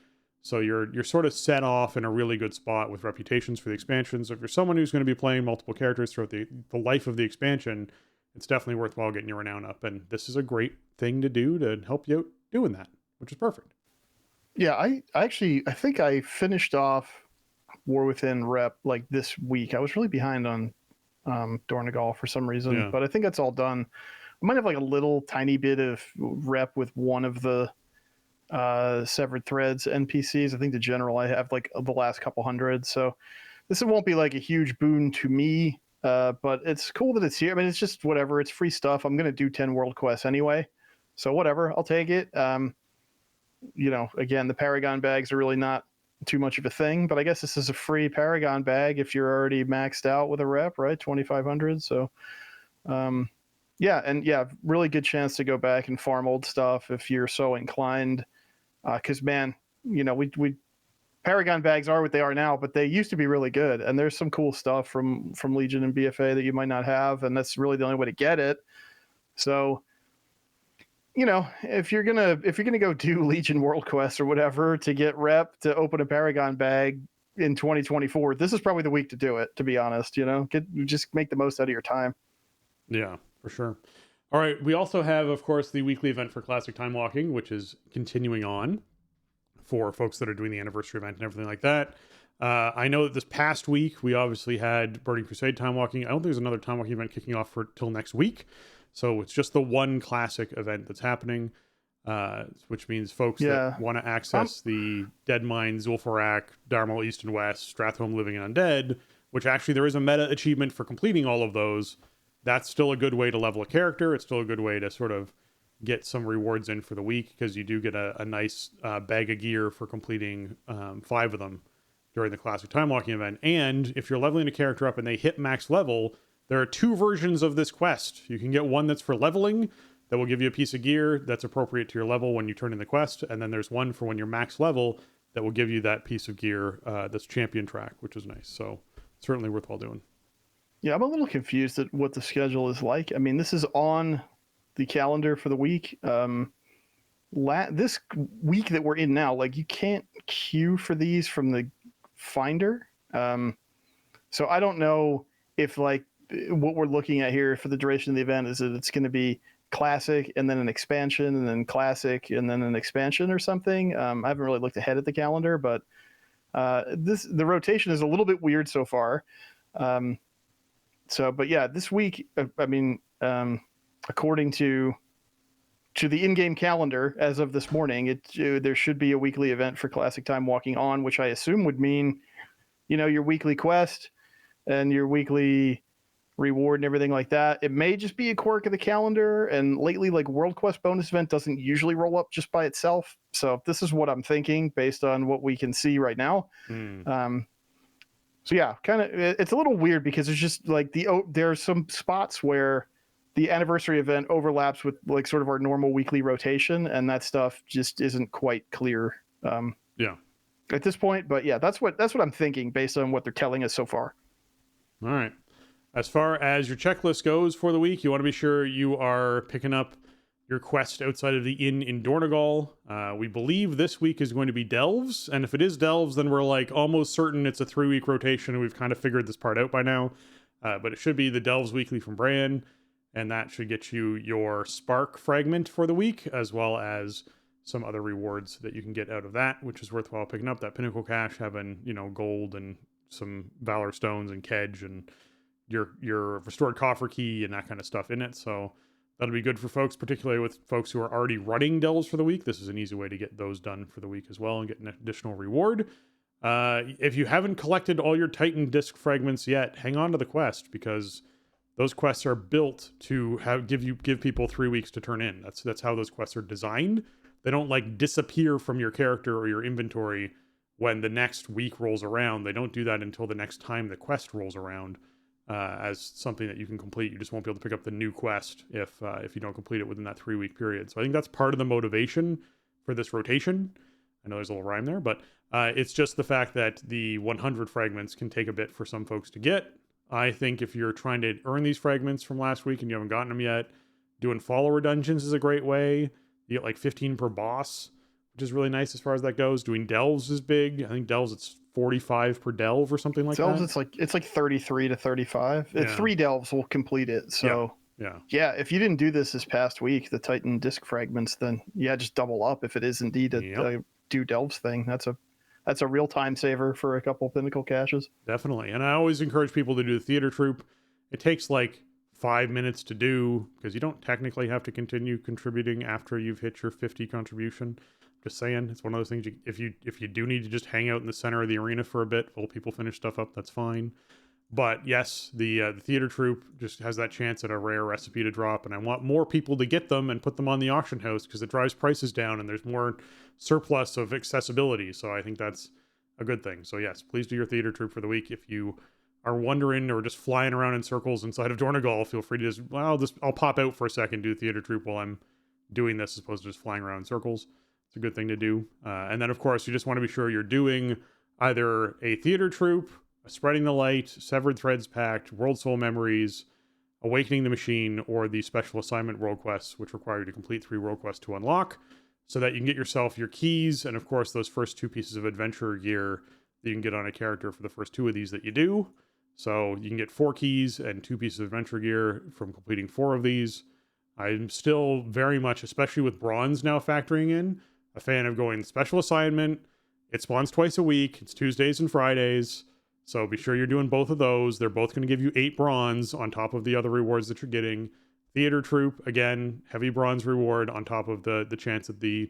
So you're sort of set off in a really good spot with reputations for the expansion. So if you're someone who's going to be playing multiple characters throughout the life of the expansion, it's definitely worthwhile getting your Renown up. And this is a great thing to do to help you out doing that, which is perfect. Yeah, I think I finished off War Within rep like this week. I was really behind on Dornegal for some reason, but I think that's all done. I might have like a little tiny bit of rep with one of the Severed Threads NPCs. I think the general I have like the last couple hundred, so this won't be like a huge boon to me, but it's cool that it's here. I mean, it's just whatever, it's free stuff. I'm gonna do 10 world quests anyway, so whatever, I'll take it. Again, the Paragon bags are really not too much of a thing. But I guess this is a free Paragon bag if you're already maxed out with a rep, right? 2,500. So, yeah, really good chance to go back and farm old stuff if you're so inclined. Because man, we Paragon bags are what they are now, but they used to be really good. And there's some cool stuff from Legion and BFA that you might not have, and that's really the only way to get it. So, if you're gonna go do Legion World Quest or whatever to get rep to open a Paragon bag in 2024, this is probably the week to do it. To be honest, just make the most out of your time. Yeah, for sure. All right, we also have, of course, the weekly event for Classic Time Walking, which is continuing on for folks that are doing the anniversary event and everything like that. I know that this past week we obviously had Burning Crusade Time Walking. I don't think there's another Time Walking event kicking off till next week. So it's just the one classic event that's happening, which means folks that want to access the Deadmine, Zul'Farrak, Dharmal East and West, Stratholme Living and Undead, which actually there is a meta achievement for completing all of those. That's still a good way to level a character. It's still a good way to sort of get some rewards in for the week, because you do get a nice bag of gear for completing 5 of them during the Classic Time Walking event. And if you're leveling a character up and they hit max level, there are 2 versions of this quest. You can get one that's for leveling that will give you a piece of gear that's appropriate to your level when you turn in the quest. And then there's one for when you're max level that will give you that piece of gear that's champion track, which is nice. So certainly worthwhile doing. Yeah, I'm a little confused at what the schedule is like. I mean, this is on the calendar for the week. This week that we're in now, like, you can't queue for these from the Finder. So I don't know if, like, what we're looking at here for the duration of the event is that it's going to be classic and then an expansion and then classic and then an expansion or something. I haven't really looked ahead at the calendar, but the rotation is a little bit weird so far. But yeah, this week, I mean, according to the in-game calendar as of this morning, there should be a weekly event for Classic Time Walking on, which I assume would mean, your weekly quest and your weekly reward and everything like that. It may just be a quirk of the calendar, and lately, like, World Quest bonus event doesn't usually roll up just by itself. So this is what I'm thinking based on what we can see right now. So yeah, kind of, it's a little weird because it's just like there are some spots where the anniversary event overlaps with, like, sort of our normal weekly rotation, and that stuff just isn't quite clear. At this point, but yeah, that's what I'm thinking based on what they're telling us so far. All right. As far as your checklist goes for the week, you want to be sure you are picking up your quest outside of the inn in Dornegal. We believe this week is going to be Delves, and if it is Delves, then we're, like, almost certain it's a 3-week rotation, and we've kind of figured this part out by now. But it should be the Delves Weekly from Bran, and that should get you your Spark fragment for the week, as well as some other rewards that you can get out of that, which is worthwhile picking up. That Pinnacle Cache having, gold and some Valor Stones and Kedge and your restored coffer key and that kind of stuff in it. So that'll be good for folks, particularly with folks who are already running Delves for the week. This is an easy way to get those done for the week as well and get an additional reward. If you haven't collected all your Titan disc fragments yet, hang on to the quest, because those quests are built to give people 3 weeks to turn in. That's how those quests are designed. They don't, like, disappear from your character or your inventory when the next week rolls around. They don't do that until the next time the quest rolls around. As something that you can complete. You just won't be able to pick up the new quest if you don't complete it within that 3-week period. So I think that's part of the motivation for this rotation. I know there's a little rhyme there, but it's just the fact that the 100 fragments can take a bit for some folks to get. I think if you're trying to earn these fragments from last week and you haven't gotten them yet, doing follower dungeons is a great way. You get like 15 per boss, which is really nice as far as that goes. Doing delves is big. I think delves, it's 45 per delve or something like delves, that. It's like 33 to 35. Yeah. 3 delves will complete it. So yeah, if you didn't do this past week, the Titan disc fragments, then yeah, just double up if it is indeed a do delves thing. That's a real time saver for a couple Pinnacle caches. Definitely. And I always encourage people to do the theater troupe. It takes like 5 minutes to do, because you don't technically have to continue contributing after you've hit your 50 contribution. Just saying, it's one of those things, if you do need to just hang out in the center of the arena for a bit while people finish stuff up, that's fine. But yes, the theater troupe just has that chance at a rare recipe to drop, and I want more people to get them and put them on the auction house, because it drives prices down and there's more surplus of accessibility. So I think that's a good thing. So yes, please do your theater troop for the week. If you are wondering or just flying around in circles inside of Dornegal, feel free to just, I'll pop out for a second, do theater troop while I'm doing this, as opposed to just flying around in circles. It's a good thing to do. And then, of course, you just want to be sure you're doing either a theater troop, a Spreading the Light, Severed Threads Pact, World Soul Memories, Awakening the Machine, or the Special Assignment World Quests, which require you to complete 3 World Quests to unlock, so that you can get yourself your keys, and of course, those first 2 pieces of adventure gear that you can get on a character for the first 2 of these that you do. So you can get 4 keys and 2 pieces of adventure gear from completing 4 of these. I'm still very much, especially with bronze now factoring in, a fan of going special assignment. It spawns twice a week. It's Tuesdays and Fridays. So be sure you're doing both of those. They're both going to give you 8 bronze on top of the other rewards that you're getting. Theater troop, again, heavy bronze reward on top of the chance of the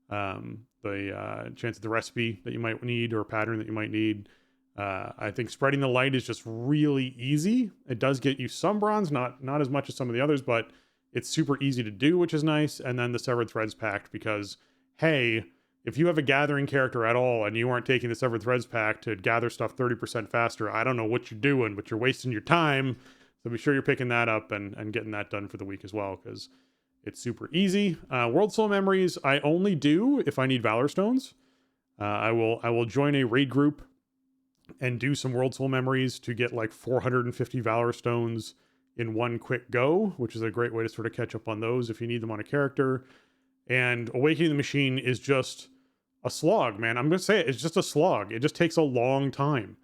chance of the recipe that you might need, or pattern that you might need. I think Spreading the Light is just really easy. It does get you some bronze, not as much as some of the others, but it's super easy to do, which is nice. And then the Severed Threads Pact, because, hey, if you have a gathering character at all and you aren't taking the Severed Threads Pact to gather stuff 30% faster, I don't know what you're doing, but you're wasting your time. So be sure you're picking that up and getting that done for the week as well, because it's super easy. World Soul Memories, I only do if I need Valor Stones. I will join a raid group and do some World Soul Memories to get like 450 Valor Stones in one quick go, which is a great way to sort of catch up on those if you need them on a character. And Awakening the Machine is just a slog, man. I'm going to say it's just a slog. It just takes a long time.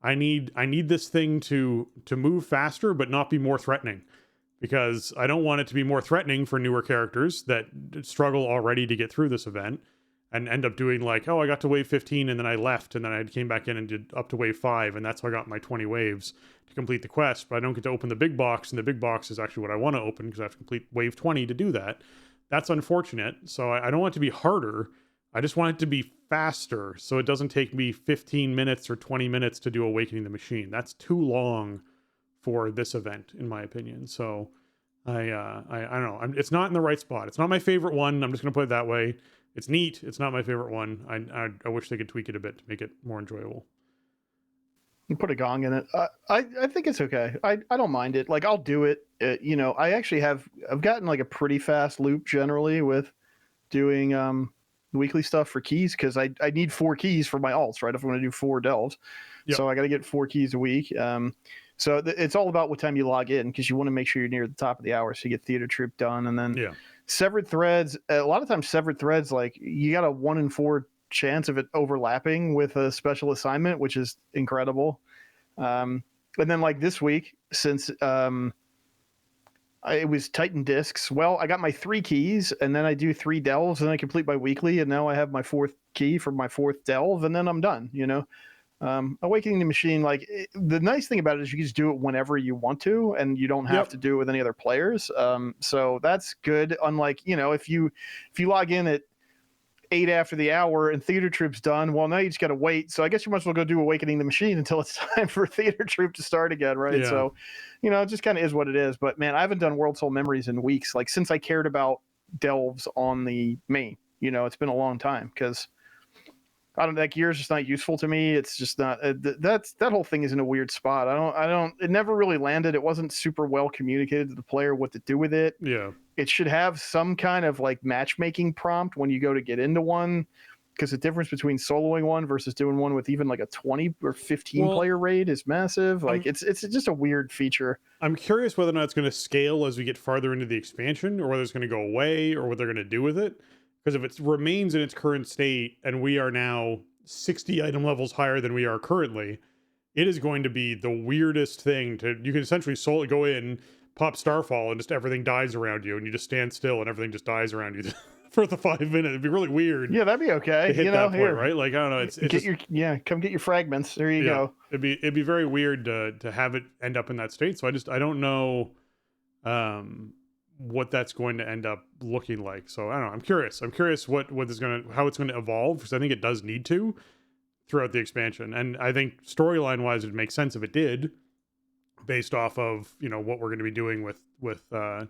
I need this thing to move faster, but not be more threatening, because I don't want it to be more threatening for newer characters that struggle already to get through this event and end up doing like, oh, I got to wave 15 and then I left and then I came back in and did up to wave 5. And that's how I got my 20 waves to complete the quest, but I don't get to open the big box. And the big box is actually what I want to open, because I have to complete wave 20 to do that. That's unfortunate. So I don't want it to be harder. I just want it to be faster, so it doesn't take me 15 minutes or 20 minutes to do Awakening the Machine. That's too long for this event, in my opinion. So I don't know. It's not in the right spot. It's not my favorite one. I'm just going to put it that way. It's neat. It's not my favorite one. I wish they could tweak it a bit to make it more enjoyable. You put a gong in it. I think it's okay. I don't mind it. Like, I'll do it. I actually I've gotten like a pretty fast loop generally with doing weekly stuff for keys, because I need 4 keys for my alts, right? If I'm going to do 4 delves. Yep. So I got to get 4 keys a week. So it's all about what time you log in, because you want to make sure you're near the top of the hour so you get theater troop done. And then Severed Threads, a lot of times Severed Threads, like, you got a 1 in 4 chance of it overlapping with a special assignment, which is incredible. And then like this week, since it was Titan discs, well, I got my 3 keys, and then I do 3 delves, and I complete my weekly, and now I have my 4th key for my 4th delve, and then I'm done. Awakening the Machine, like, the nice thing about it is you can just do it whenever you want to, and you don't have to do it with any other players. So that's good. Unlike, if you log in at 8 after the hour and theater troop's done, well, now you just got to wait. So I guess you might as well go do Awakening the Machine until it's time for theater troop to start again, right? Yeah. So, it just kind of is what it is. But man, I haven't done World Soul Memories in weeks, like since I cared about delves on the main. It's been a long time, because I don't, that gear's just not useful to me. It's just not, that whole thing is in a weird spot. It never really landed. It wasn't super well communicated to the player what to do with it. Yeah. It should have some kind of like matchmaking prompt when you go to get into one, because the difference between soloing one versus doing one with even like a 20 or 15 player raid is massive. Like, it's just a weird feature. I'm curious whether or not it's going to scale as we get farther into the expansion, or whether it's going to go away, or what they're going to do with it. Because if it remains in its current state, and we are now 60 item levels higher than we are currently, it is going to be the weirdest thing you can essentially go in, pop Starfall, and just everything dies around you, and you just stand still and everything just dies around you for the 5 minutes. It'd be really weird. Yeah, that'd be okay. To hit that point, right? Like, I don't know. Come get your fragments. There you go. It'd be very weird to have it end up in that state. So I don't know what that's going to end up looking like. So I don't know. I'm curious how it's going to evolve, because I think it does need to throughout the expansion. And I think storyline wise, it'd make sense if it did, based off of, what we're going to be doing with the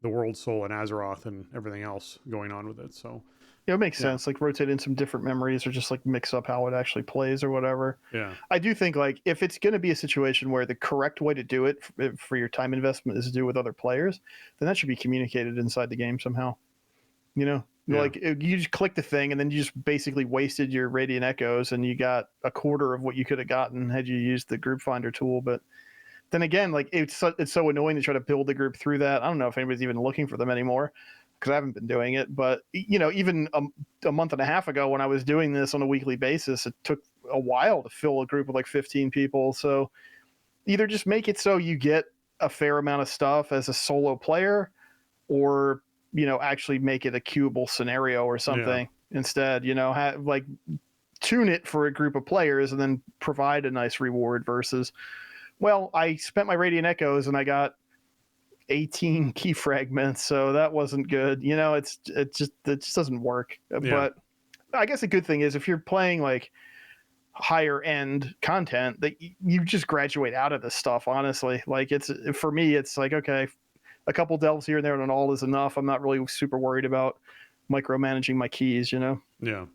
World Soul and Azeroth and everything else going on with it. So It makes sense. Like rotate in some different memories or just like mix up how it actually plays or whatever. Yeah. I do think like if it's going to be a situation where the correct way to do it for your time investment is to do it with other players, then that should be communicated inside the game somehow. You know, like you just click the thing and then you just basically wasted your Radiant Echoes and you got a quarter of what you could have gotten had you used the group finder tool. But then again, like it's so annoying to try to build the group through that. I don't know if anybody's even looking for them anymore because I haven't been doing it. But you know, even a month and a half ago when I was doing this on a weekly basis, it took a while to fill a group of like 15 people. So either just make it so you get a fair amount of stuff as a solo player, or you know, actually make it a queuable scenario or something instead. You know, like tune it for a group of players and then provide a nice reward versus, well, I spent my Radiant Echoes and I got 18 key fragments, so that wasn't good. You know, it just doesn't work. Yeah. But I guess a good thing is if you're playing like higher end content, that you just graduate out of this stuff. Honestly, like for me, it's like, okay, a couple delves here and there and all is enough. I'm not really super worried about micromanaging my keys. You know. Yeah.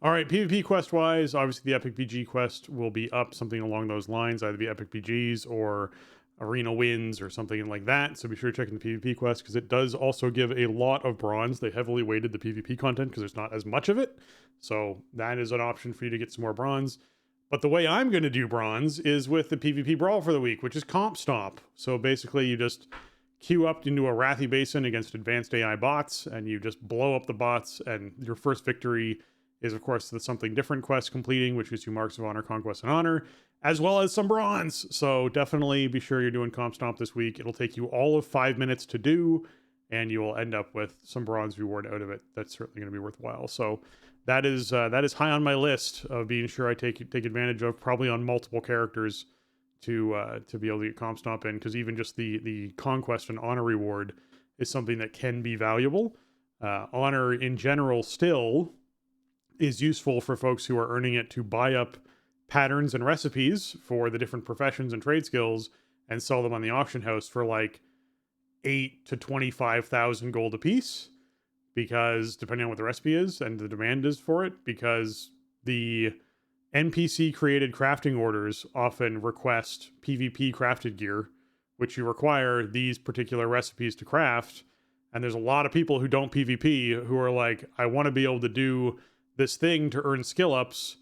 All right, PvP quest wise, obviously the Epic BG quest will be up, something along those lines, either be Epic BGs or Arena Wins or something like that. So be sure to check in the PvP quest because it does also give a lot of bronze. They heavily weighted the PvP content because there's not as much of it. So that is an option for you to get some more bronze. But the way I'm going to do bronze is with the PvP Brawl for the week, which is Comp Stomp. So basically you just queue up into a Wrathy Basin against advanced AI bots and you just blow up the bots, and your first victory is, of course, the Something Different quest completing, which gives you Marks of Honor, Conquest, and Honor, as well as some bronze. So definitely be sure you're doing Comp Stomp this week. It'll take you all of 5 minutes to do, and you will end up with some bronze reward out of it. That's certainly going to be worthwhile. So that is high on my list of being sure I take advantage of, probably on multiple characters, to be able to get Comp Stomp in, because even just the Conquest and Honor reward is something that can be valuable. Honor in general still is useful for folks who are earning it to buy up patterns and recipes for the different professions and trade skills and sell them on the auction house for like 8 to 25,000 gold a piece, because depending on what the recipe is and the demand is for it, because the NPC created crafting orders often request PvP crafted gear, which you require these particular recipes to craft. And there's a lot of people who don't PvP who are like, I want to be able to do this thing to earn skill ups,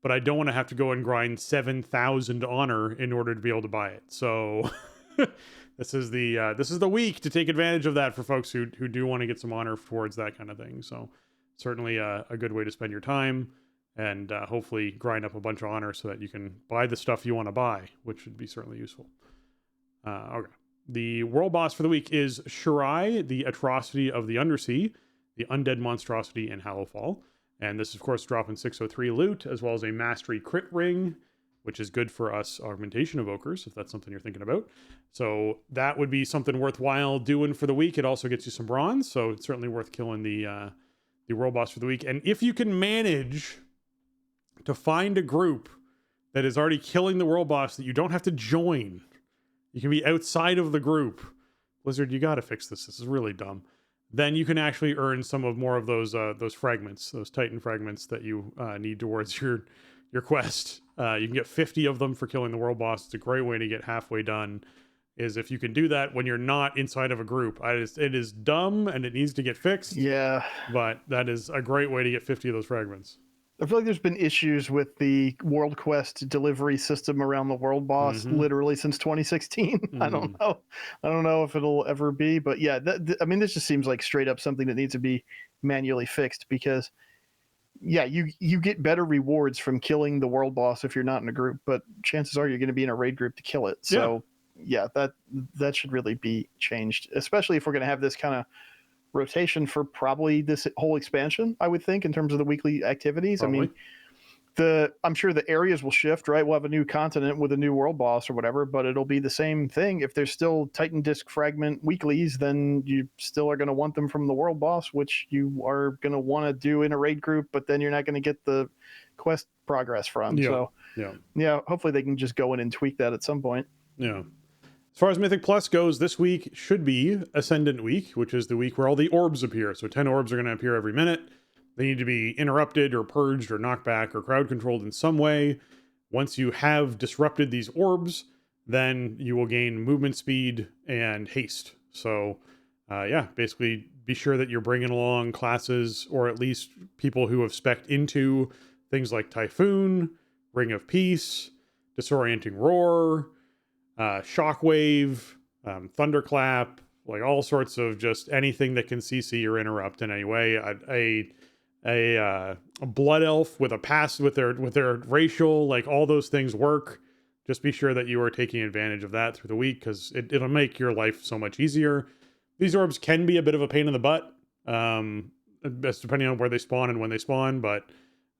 but I don't want to have to go and grind 7,000 honor in order to be able to buy it. So this is the week to take advantage of that for folks who do want to get some honor towards that kind of thing. So certainly a good way to spend your time and hopefully grind up a bunch of honor so that you can buy the stuff you want to buy, which would be certainly useful. Okay. The world boss for the week is Shirai, the Atrocity of the Undersea, the Undead Monstrosity in Hallowfall. And this, of course, dropping 603 loot, as well as a Mastery Crit Ring, which is good for us Augmentation Evokers, if that's something you're thinking about. So that would be something worthwhile doing for the week. It also gets you some bronze, so it's certainly worth killing the world boss for the week. And if you can manage to find a group that is already killing the world boss that you don't have to join, you can be outside of the group. Blizzard, you got to fix this. This is really dumb. Then you can actually earn some of more of those fragments, those Titan fragments that you need towards your quest. You can get 50 of them for killing the world boss. It's a great way to get halfway done, is if you can do that when you're not inside of a group. It is dumb and it needs to get fixed. Yeah. But that is a great way to get 50 of those fragments. I feel like there's been issues with the World Quest delivery system around the world boss literally since 2016. I don't know if it'll ever be, but yeah, I mean, this just seems like straight up something that needs to be manually fixed, because yeah, you get better rewards from killing the world boss if you're not in a group, but chances are you're going to be in a raid group to kill it. So yeah, that should really be changed, especially if we're going to have this kind of rotation for probably this whole expansion, I would think, in terms of the weekly activities. Probably. I mean, I'm sure the areas will shift, right? We'll have a new continent with a new world boss or whatever, but it'll be the same thing. If there's still Titan Disc Fragment weeklies, then you still are going to want them from the world boss, which you are going to want to do in a raid group, but then you're not going to get the quest progress from. Yeah. So yeah, hopefully they can just go in and tweak that at some point. Yeah. As far as Mythic Plus goes, this week should be Ascendant Week, which is the week where all the orbs appear. So 10 orbs are going to appear every minute. They need to be interrupted or purged or knocked back or crowd controlled in some way. Once you have disrupted these orbs, then you will gain movement speed and haste. So basically be sure that you're bringing along classes, or at least people who have spec'd into things like Typhoon, Ring of Peace, Disorienting Roar, Shockwave, Thunderclap, like all sorts of just anything that can CC or interrupt in any way. A Blood Elf with a pass with their racial, like all those things work. Just be sure that you are taking advantage of that through the week, because it'll make your life so much easier. These orbs can be a bit of a pain in the butt, that's depending on where they spawn and when they spawn, but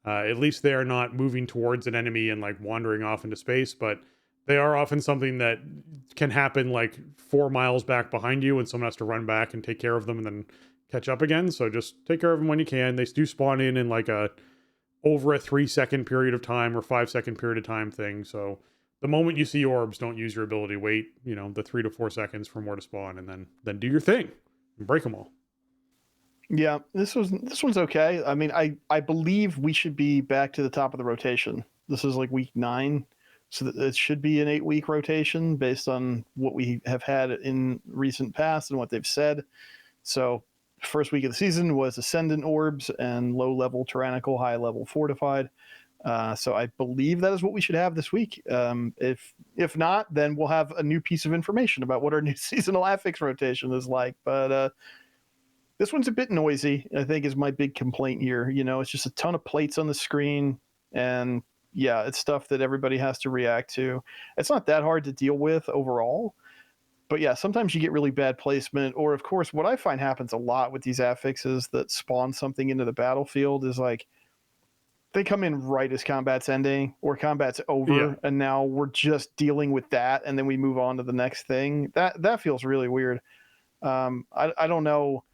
at least they are not moving towards an enemy and like wandering off into space. But they are often something that can happen like 4 miles back behind you, and someone has to run back and take care of them and then catch up again. So just take care of them when you can. They do spawn in like over a 3-second period of time or 5-second period of time thing. So the moment you see orbs, don't use your ability. Wait, the 3 to 4 seconds for more to spawn, and then do your thing and break them all. Yeah, this one's okay. I mean, I believe we should be back to the top of the rotation. This is like week 9, so that it should be an 8-week rotation based on what we have had in recent past and what they've said. So first week of the season was Ascendant Orbs and low-level Tyrannical, high-level Fortified. So I believe that is what we should have this week. If not, then we'll have a new piece of information about what our new seasonal affix rotation is like. But this one's a bit noisy, I think, is my big complaint here. It's just a ton of plates on the screen, and yeah, it's stuff that everybody has to react to. It's not that hard to deal with overall. But yeah, sometimes you get really bad placement, or of course, what I find happens a lot with these affixes that spawn something into the battlefield is like, they come in right as combat's ending or combat's over, and now we're just dealing with that, and then we move on to the next thing. That feels really weird. I don't know.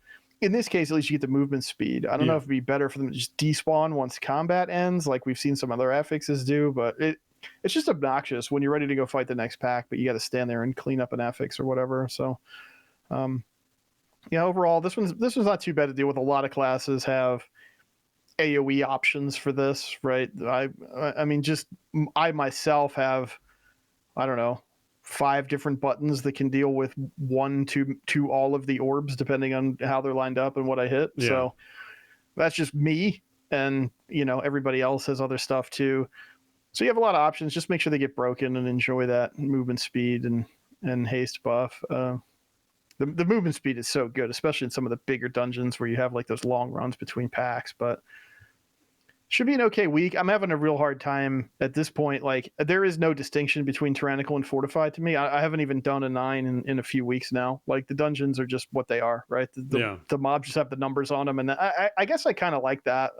In this case, at least you get the movement speed. I don't know if it'd be better for them to just despawn once combat ends, like we've seen some other affixes do, but it's just obnoxious when you're ready to go fight the next pack, but you got to stand there and clean up an affix or whatever. So, overall, this one's not too bad to deal with. A lot of classes have AoE options for this, right? I mean, just I myself have, I don't know, 5 different buttons that can deal with 1 to all of the orbs, depending on how they're lined up and what I hit. Yeah. So that's just me, and everybody else has other stuff too. So you have a lot of options. Just make sure they get broken and enjoy that movement speed and haste buff. The movement speed is so good, especially in some of the bigger dungeons where you have like those long runs between packs, but should be an okay week. I'm having a real hard time at this point. Like, there is no distinction between Tyrannical and Fortified to me. I haven't even done a 9 in a few weeks now. Like, the dungeons are just what they are, right? The mobs just have the numbers on them, and I guess I kind of like that.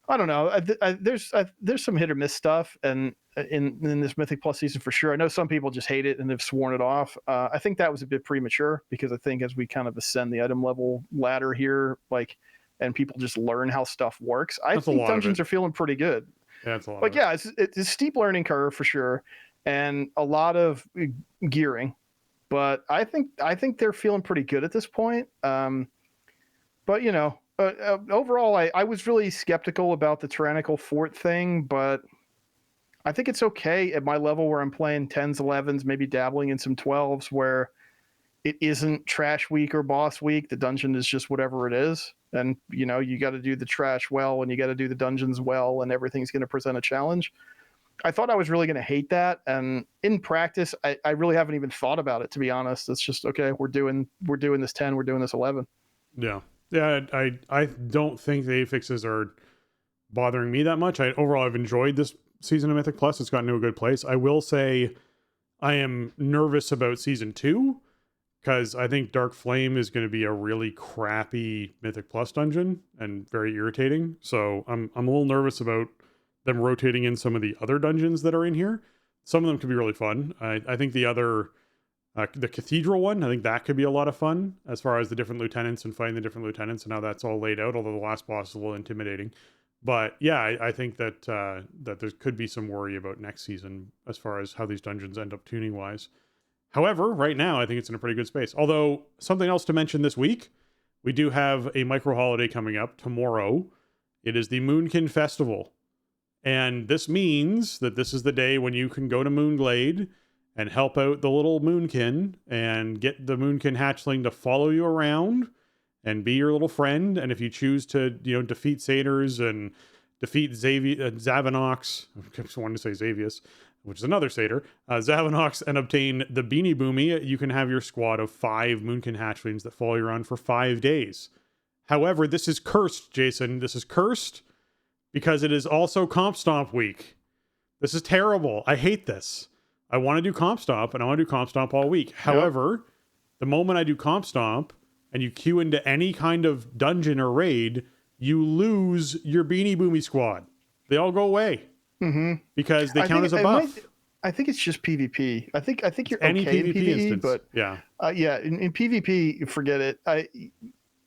I don't know. There's some hit or miss stuff, and in this Mythic Plus season for sure. I know some people just hate it and have sworn it off. I think that was a bit premature, because I think as we kind of ascend the item level ladder here, and people just learn how stuff works, I think dungeons are feeling pretty good. Yeah, it's a lot. Like, yeah, it's a steep learning curve for sure, and a lot of gearing, but I think they're feeling pretty good at this point. But overall, I was really skeptical about the Tyrannical Fort thing, but I think it's okay at my level where I'm playing 10s, 11s, maybe dabbling in some 12s, where it isn't trash week or boss week. The dungeon is just whatever it is. And, you got to do the trash well, and you got to do the dungeons well, and everything's going to present a challenge. I thought I was really going to hate that. And in practice, I really haven't even thought about it, to be honest. It's just, okay, we're doing this 10, we're doing this 11. Yeah. Yeah. I don't think the affixes are bothering me that much. Overall, I've enjoyed this season of Mythic Plus. It's gotten to a good place. I will say I am nervous about season 2, because I think Dark Flame is going to be a really crappy Mythic Plus dungeon and very irritating. So I'm a little nervous about them rotating in some of the other dungeons that are in here. Some of them could be really fun. I think the other, the Cathedral one, I think that could be a lot of fun, as far as the different lieutenants and fighting the different lieutenants and how that's all laid out, although the last boss is a little intimidating. But yeah, I think that that there could be some worry about next season as far as how these dungeons end up tuning wise. However, right now I think it's in a pretty good space. Although something else to mention this week, we do have a micro holiday coming up tomorrow. It is the Moonkin Festival. And this means that this is the day when you can go to Moonglade and help out the little Moonkin and get the Moonkin hatchling to follow you around and be your little friend. And if you choose to, defeat satyrs and defeat Zavanox, I just wanted to say Xavius, which is another satyr, Zavanox, and obtain the Beanie Boomy, you can have your squad of 5 Moonkin hatchlings that follow you around for 5 days. However, this is cursed, Jason. This is cursed because it is also Comp Stomp week. This is terrible. I hate this. I want to do Comp Stomp, and I want to do Comp Stomp all week. However, the moment I do Comp Stomp and you queue into any kind of dungeon or raid, you lose your Beanie Boomy squad. They all go away because they count as a buff. I think it's just PvP. I think you're any okay PvP in PvE, instance. but in PvP, forget it.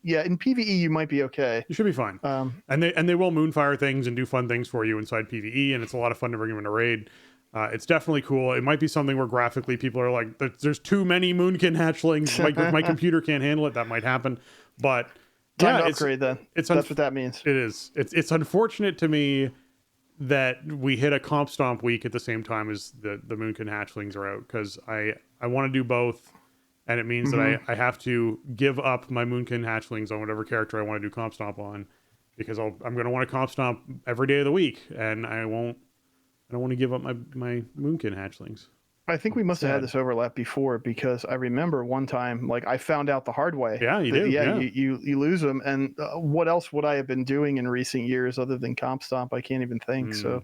In PvE you might be okay. You should be fine. And they will moonfire things and do fun things for you inside PvE, and it's a lot of fun to bring them in a raid. It's definitely cool. It might be something where graphically people are like, there's too many Moonkin hatchlings. My computer can't handle it. That might happen. But time to upgrade then. That's what that means. It is. It's unfortunate to me that we hit a Comp Stomp week at the same time as the Moonkin hatchlings are out, because I want to do both. And it means that I have to give up my Moonkin hatchlings on whatever character I want to do Comp Stomp on, because I'm going to want to Comp Stomp every day of the week, and I don't want to give up my Moonkin hatchlings. I think we must have had this overlap before, because I remember one time, like, I found out the hard way. Yeah, you do. Yeah. You lose them. And what else would I have been doing in recent years other than Comp Stomp? I can't even think. So,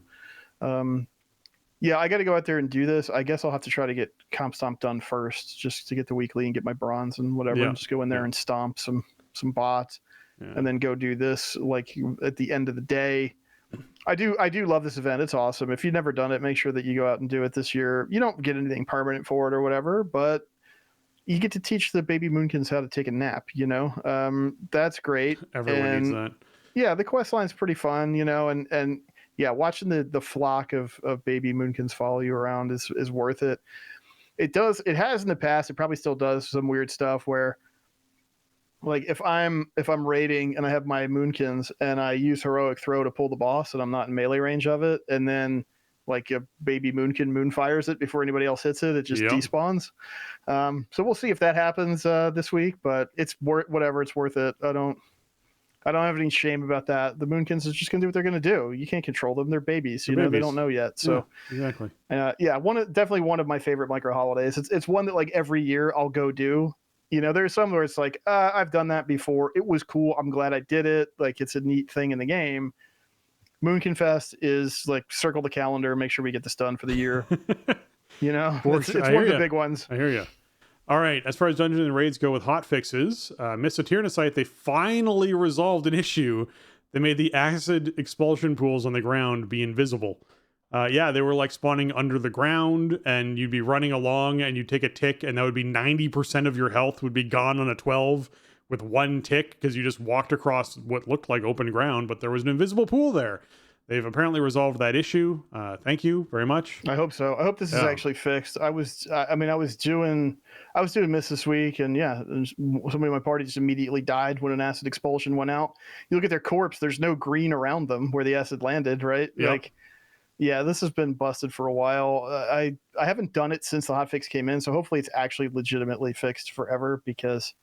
I got to go out there and do this. I guess I'll have to try to get Comp Stomp done first, just to get the weekly and get my bronze and whatever, and just go in there and stomp some bots, and then go do this like at the end of the day. I do love this event. It's awesome. If you've never done it, make sure that you go out and do it this year. You don't get anything permanent for it or whatever, but you get to teach the baby Moonkins how to take a nap, that's great. Everyone needs that. Yeah, the quest line's pretty fun, and watching the flock of baby Moonkins follow you around is worth it. It has in the past, it probably still does some weird stuff where, like, if I'm raiding and I have my Moonkins and I use heroic throw to pull the boss and I'm not in melee range of it, and then like a baby Moonkin moonfires it before anybody else hits it, it just despawns. So we'll see if that happens this week, but it's whatever, it's worth it. I don't have any shame about that. The Moonkins is just gonna do what they're gonna do. You can't control them; they're babies. They don't know yet. So exactly. Definitely one of my favorite micro holidays. It's one that, like, every year I'll go do. There's some where it's like, I've done that before. It was cool. I'm glad I did it. Like, it's a neat thing in the game. Moonkin Fest is like, circle the calendar, make sure we get this done for the year. It's one of the big ones. I hear you. All right. As far as dungeons and raids go with hot fixes, Miss Satyrnicite, they finally resolved an issue. They made the acid expulsion pools on the ground be invisible. They were like spawning under the ground, and you'd be running along and you'd take a tick, and that would be 90% of your health would be gone on a 12 with one tick, because you just walked across what looked like open ground, but there was an invisible pool there. They've apparently resolved that issue. Thank you very much. I hope so. I hope this is actually fixed. I was doing Miss this week, and somebody in my party just immediately died when an acid expulsion went out. You look at their corpse, there's no green around them where the acid landed, right? Yep. This has been busted for a while. I haven't done it since the hotfix came in, so hopefully it's actually legitimately fixed forever, because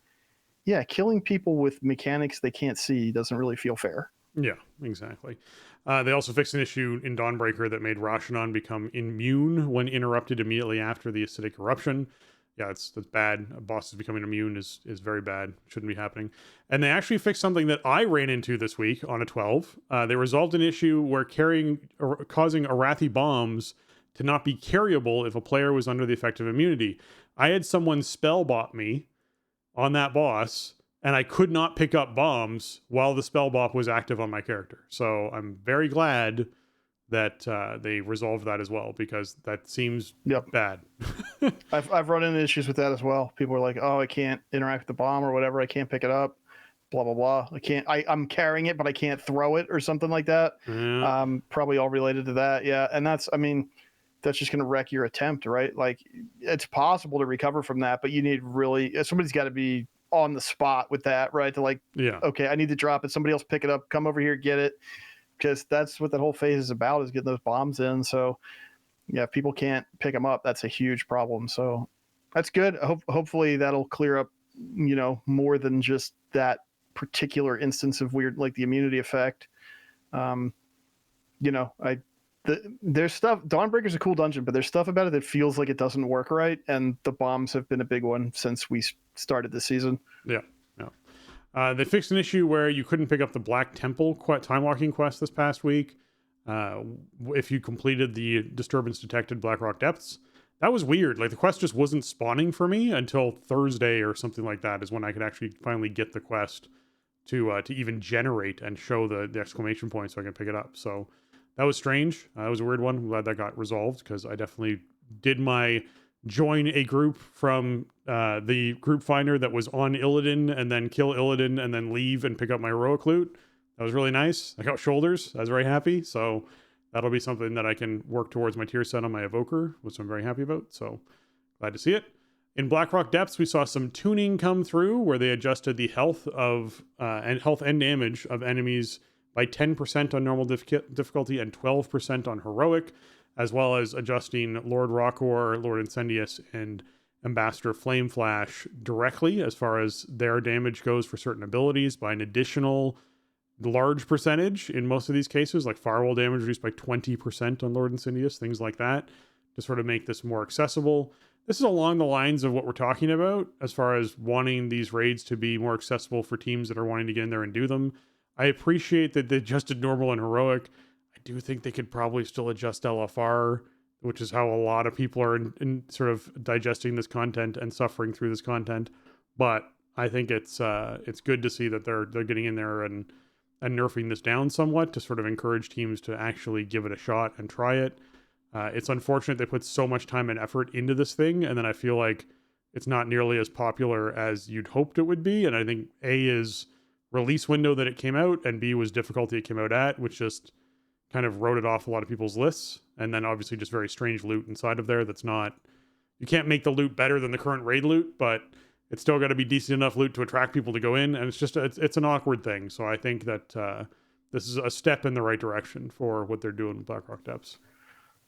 killing people with mechanics they can't see doesn't really feel fair. Yeah, exactly. They also fixed an issue in Dawnbreaker that made Rashanon become immune when interrupted immediately after the acidic eruption. Yeah, that's bad. Bosses becoming immune is very bad. Shouldn't be happening. And they actually fixed something that I ran into this week on a 12. They resolved an issue where causing Arathi bombs to not be carryable if a player was under the effect of immunity. I had someone spell bot me on that boss, and I could not pick up bombs while the spell bot was active on my character. So I'm very glad that they resolved that as well, because that seems bad. I've run into issues with that as well. People are like, oh, I can't interact with the bomb or whatever. I can't pick it up. blah blah blah. I'm carrying it, but I can't throw it or something like that. Yeah. Probably all related to that. Yeah, and that's just going to wreck your attempt, right? Like, it's possible to recover from that, but you need somebody's got to be on the spot with that, right? To like, Yeah. okay, I need to drop it. Somebody else pick it up. Come over here, get it, because that's what that whole phase is about, is getting those bombs in. So yeah, if people can't pick them up, that's a huge problem. So that's good. Hopefully that'll clear up, more than just that particular instance of weird, like the immunity effect. There's stuff. Dawnbreaker's a cool dungeon, but there's stuff about it that feels like it doesn't work right, and the bombs have been a big one since we started this season. Yeah. They fixed an issue where you couldn't pick up the Black Temple time walking quest this past week. If you completed the Disturbance Detected Blackrock Depths. That was weird. Like, the quest just wasn't spawning for me until Thursday or something like that is when I could actually finally get the quest to even generate and show the exclamation point so I can pick it up. So that was strange. That was a weird one. I'm glad that got resolved, because I definitely did my join a group from the group finder that was on Illidan, and then kill Illidan and then leave and pick up my heroic loot. That was really nice. I got shoulders. I was very happy. So that'll be something that I can work towards my tier set on my evoker, which I'm very happy about. So glad to see it. In Blackrock Depths, we saw some tuning come through where they adjusted the health and damage of enemies by 10% on normal difficulty and 12% on heroic, as well as adjusting Lord Rockor, Lord Incendius, and Ambassador Flameflash directly as far as their damage goes for certain abilities by an additional large percentage in most of these cases, like firewall damage reduced by 20% on Lord Incendius, things like that, to sort of make this more accessible. This is along the lines of what we're talking about as far as wanting these raids to be more accessible for teams that are wanting to get in there and do them. I appreciate that they adjusted normal and heroic. I do think they could probably still adjust LFR, which is how a lot of people are in sort of digesting this content and suffering through this content. But I think it's good to see that they're getting in there and nerfing this down somewhat to sort of encourage teams to actually give it a shot and try it. It's unfortunate they put so much time and effort into this thing, and then I feel like it's not nearly as popular as you'd hoped it would be. And I think A is release window that it came out, and B was difficulty it came out at, which just kind of wrote it off a lot of people's lists. And then obviously just very strange loot inside of there that's not, you can't make the loot better than the current raid loot, but it's still got to be decent enough loot to attract people to go in. And it's just, it's an awkward thing. So I think that this is a step in the right direction for what they're doing with Blackrock Depths.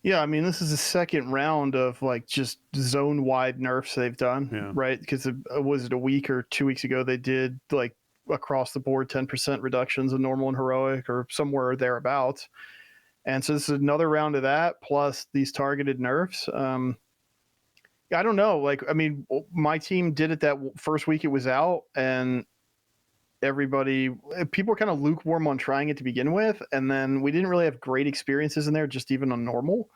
Yeah, I mean, this is the second round of like just zone-wide nerfs they've done, right? Because was it a week or 2 weeks ago they did like across the board 10% reductions in normal and heroic or somewhere thereabouts. And so this is another round of that, plus these targeted nerfs. I don't know. Like, I mean, my team did it that first week it was out, and people were kind of lukewarm on trying it to begin with. And then we didn't really have great experiences in there, just even on normal.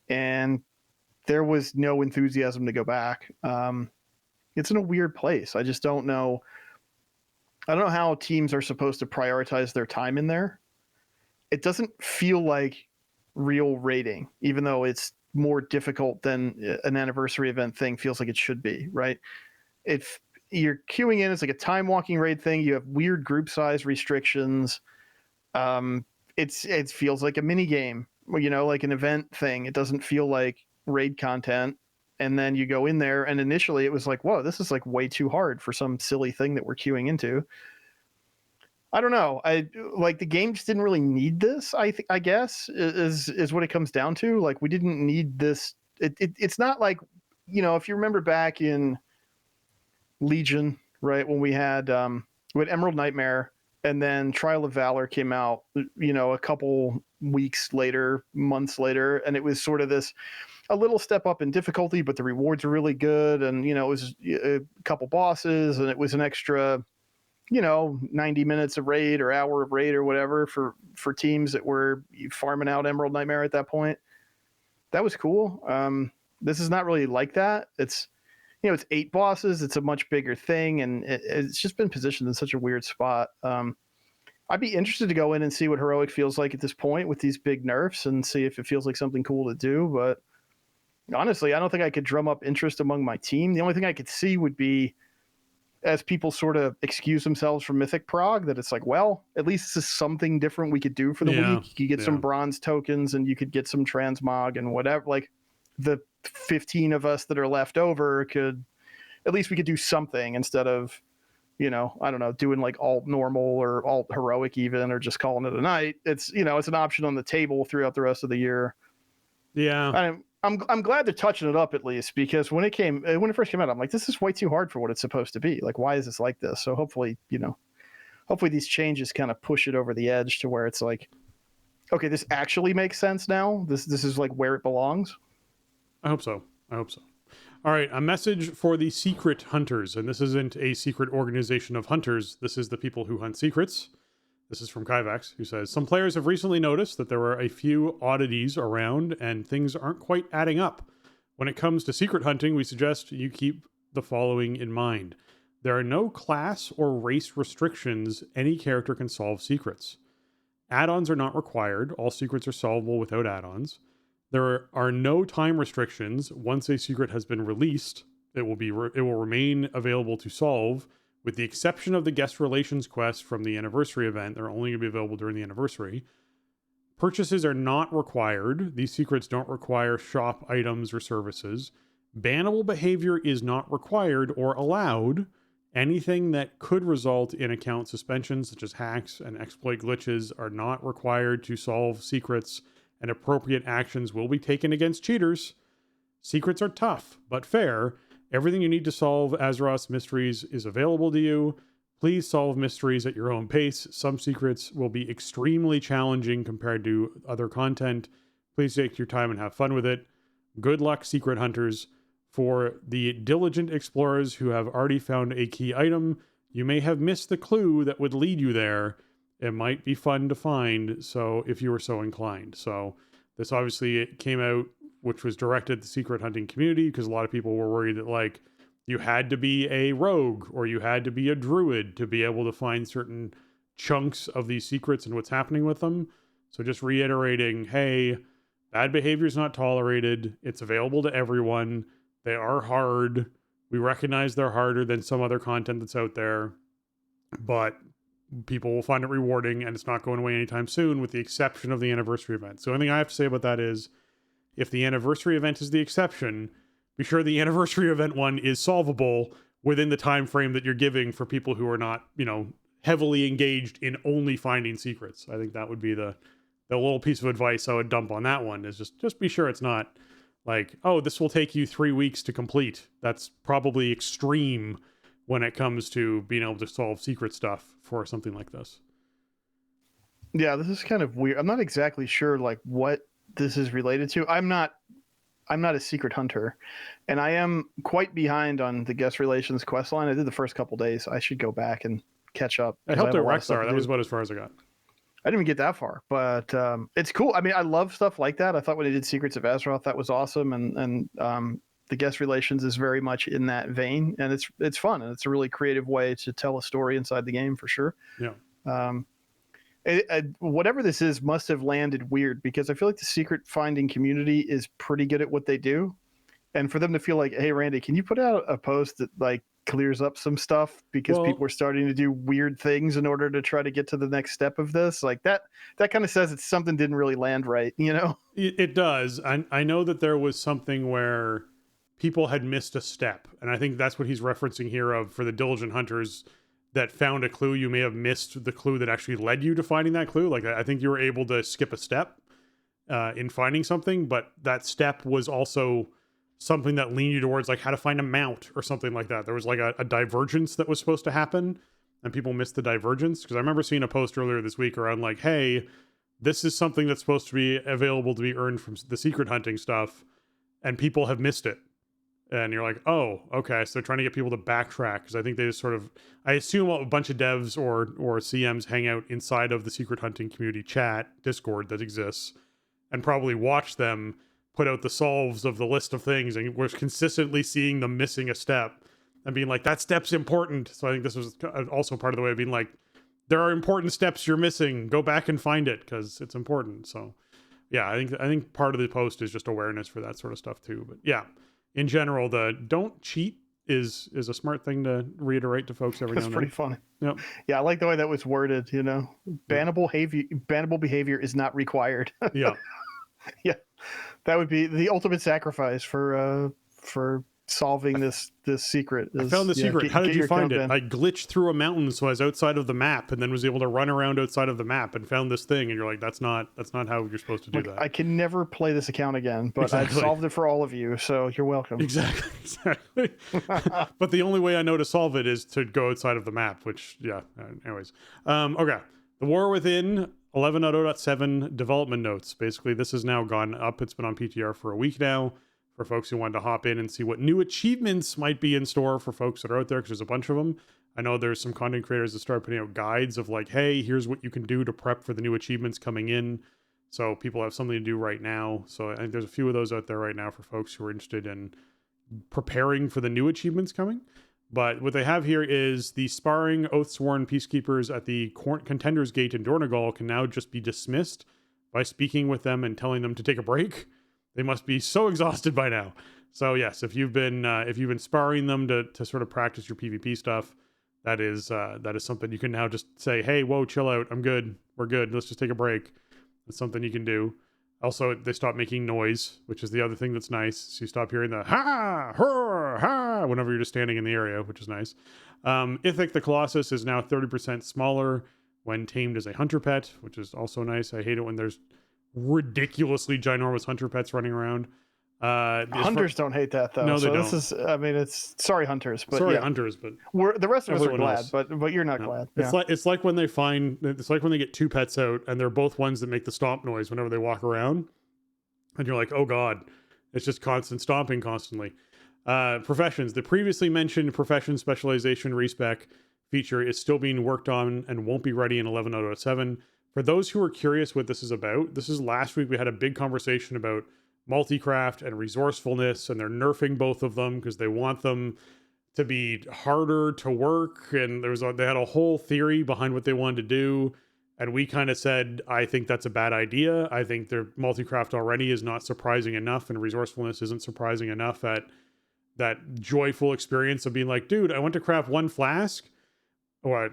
And there was no enthusiasm to go back. It's in a weird place. I just don't know. I don't know how teams are supposed to prioritize their time in there. It doesn't feel like real raiding, even though it's more difficult than an anniversary event thing feels like it should be, right? If you're queuing in, it's like a time walking raid thing. You have weird group size restrictions. It feels like a mini game, like an event thing. It doesn't feel like raid content. And then you go in there, and initially it was like, whoa, this is like way too hard for some silly thing that we're queuing into. I don't know. I like the game just didn't really need this. I guess is what it comes down to. Like, we didn't need this. It's not like, if you remember back in Legion, right, when we had Emerald Nightmare, and then Trial of Valor came out, a couple weeks later, months later, and it was sort of a little step up in difficulty, but the rewards were really good, and it was a couple bosses, and it was an extra 90 minutes of raid or hour of raid or whatever for teams that were farming out Emerald Nightmare at that point. That was cool. This is not really like that. It's, it's 8 bosses. It's a much bigger thing, and it's just been positioned in such a weird spot. I'd be interested to go in and see what Heroic feels like at this point with these big nerfs and see if it feels like something cool to do. But honestly, I don't think I could drum up interest among my team. The only thing I could see would be as people sort of excuse themselves from Mythic Prog, that it's like, well, at least this is something different we could do for the week. You could get some bronze tokens and you could get some transmog and whatever. Like the 15 of us that are left over could, at least we could do something instead of, I don't know, doing like alt normal or alt heroic even, or just calling it a night. It's, it's an option on the table throughout the rest of the year. Yeah. I'm glad they're touching it up at least, because when it first came out, I'm like, this is way too hard for what it's supposed to be. Like, why is this like this? So hopefully these changes kind of push it over the edge to where it's like, okay, this actually makes sense now. This is like where it belongs. I hope so. All right, a message for the secret hunters, and this isn't a secret organization of hunters. This is the people who hunt secrets. This is from Kyvax, who says, some players have recently noticed that there are a few oddities around and things aren't quite adding up. When it comes to secret hunting, we suggest you keep the following in mind. There are no class or race restrictions. Any character can solve secrets. Add-ons are not required. All secrets are solvable without add-ons. There are no time restrictions. Once a secret has been released, it will remain available to solve. With the exception of the guest relations quest from the anniversary event, they're only going to be available during the anniversary. Purchases are not required. These secrets don't require shop items or services. Bannable behavior is not required or allowed. Anything that could result in account suspensions, such as hacks and exploit glitches, are not required to solve secrets, and appropriate actions will be taken against cheaters. Secrets are tough, but fair. Everything you need to solve Azeroth's mysteries is available to you. Please solve mysteries at your own pace. Some secrets will be extremely challenging compared to other content. Please take your time and have fun with it. Good luck, secret hunters. For the diligent explorers who have already found a key item, you may have missed the clue that would lead you there. It might be fun to find, so if you were so inclined. So this obviously came out, which was directed at the secret hunting community, because a lot of people were worried that, like, you had to be a rogue or you had to be a druid to be able to find certain chunks of these secrets and what's happening with them. So just reiterating, hey, bad behavior is not tolerated. It's available to everyone. They are hard. We recognize they're harder than some other content that's out there, but people will find it rewarding, and it's not going away anytime soon, with the exception of the anniversary event. So the only thing I have to say about that is, if the anniversary event is the exception, be sure the anniversary event one is solvable within the time frame that you're giving for people who are not, heavily engaged in only finding secrets. I think that would be the little piece of advice I would dump on that one, is just be sure it's not like, oh, this will take you 3 weeks to complete. That's probably extreme when it comes to being able to solve secret stuff for something like this. Yeah, this is kind of weird. I'm not exactly sure like what this is related to. I'm not a secret hunter, and I am quite behind on the guest relations quest line. I did the first couple days. I should go back and catch up. I helped at Rexar. That was about as far as I got. I didn't even get that far, but it's cool. I mean, I love stuff like that. I thought when they did Secrets of Azeroth, that was awesome, and the guest relations is very much in that vein, and it's fun, and it's a really creative way to tell a story inside the game for sure. Yeah. Whatever this is must have landed weird, because I feel like the secret finding community is pretty good at what they do, and for them to feel like, hey, Randy, can you put out a post that like clears up some stuff, because people are starting to do weird things in order to try to get to the next step of this, like that kind of says it's something didn't really land right, It does. I know that there was something where people had missed a step, and I think that's what he's referencing here of, for the diligent hunters that found a clue, you may have missed the clue that actually led you to finding that clue. Like, I think you were able to skip a step in finding something, but that step was also something that leaned you towards like how to find a mount or something like that. There was like a divergence that was supposed to happen, and people missed the divergence. Because I remember seeing a post earlier this week around like, hey, this is something that's supposed to be available to be earned from the secret hunting stuff, and people have missed it. And you're like, oh, okay. So they're trying to get people to backtrack, because I think they just sort of, I assume a bunch of devs or CMs hang out inside of the secret hunting community chat Discord that exists, and probably watch them put out the solves of the list of things, and we're consistently seeing them missing a step and being like, that step's important. So I think this was also part of the way of being like, there are important steps you're missing. Go back and find it, because it's important. So yeah, I think part of the post is just awareness for that sort of stuff too. But yeah, in general, don't cheat is a smart thing to reiterate to folks every now That's and pretty then. funny. Yep. Yeah, I like the way that was worded. Bannable behavior is not required. Yeah. Yeah, that would be the ultimate sacrifice for solving this secret. I found the secret. How did get you your find it? account I glitched through a mountain, so I was outside of the map, and then was able to run around outside of the map and found this thing. And you're like, that's not how you're supposed to do that. I can never play this account again, but Exactly. I've solved it for all of you, so you're welcome. Exactly. But the only way I know to solve it is to go outside of the map. Which, yeah. Anyways, okay. The War Within 11.0.7 development notes. Basically, this has now gone up. It's been on PTR for a week now. For folks who wanted to hop in and see what new achievements might be in store for folks that are out there, because there's a bunch of them. I know there's some content creators that start putting out guides of like, hey, here's what you can do to prep for the new achievements coming in. So people have something to do right now. So I think there's a few of those out there right now for folks who are interested in preparing for the new achievements coming. But what they have here is the sparring Oathsworn Peacekeepers at the Contenders Gate in Dornegal can now just be dismissed by speaking with them and telling them to take a break. They must be so exhausted by now. So yes, if you've been sparring them to sort of practice your PvP stuff, that is something you can now just say, hey, whoa, chill out. I'm good. We're good. Let's just take a break. That's something you can do. Also, they stop making noise, which is the other thing that's nice. So you stop hearing the ha, hurr, ha, whenever you're just standing in the area, which is nice. Ithic the Colossus is now 30% smaller when tamed as a hunter pet, which is also nice. I hate it when there's ridiculously ginormous hunter pets running around. Hunters don't hate that though. No, they so don't. This is, I mean, it's sorry hunters, but sorry yeah. hunters, but The rest of us are everyone glad, else. but you're not glad. It's like when they get two pets out and they're both ones that make the stomp noise whenever they walk around, and you're like, oh god, it's just constant stomping constantly. Professions. The previously mentioned profession specialization respec feature is still being worked on and won't be ready in 11.0.7. For those who are curious what this is about, this is last week we had a big conversation about multi-craft and resourcefulness, and they're nerfing both of them because they want them to be harder to work, and they had a whole theory behind what they wanted to do, and we kind of said, I think that's a bad idea. I think their multi-craft already is not surprising enough, and resourcefulness isn't surprising enough at that joyful experience of being like, dude, I went to craft one flask.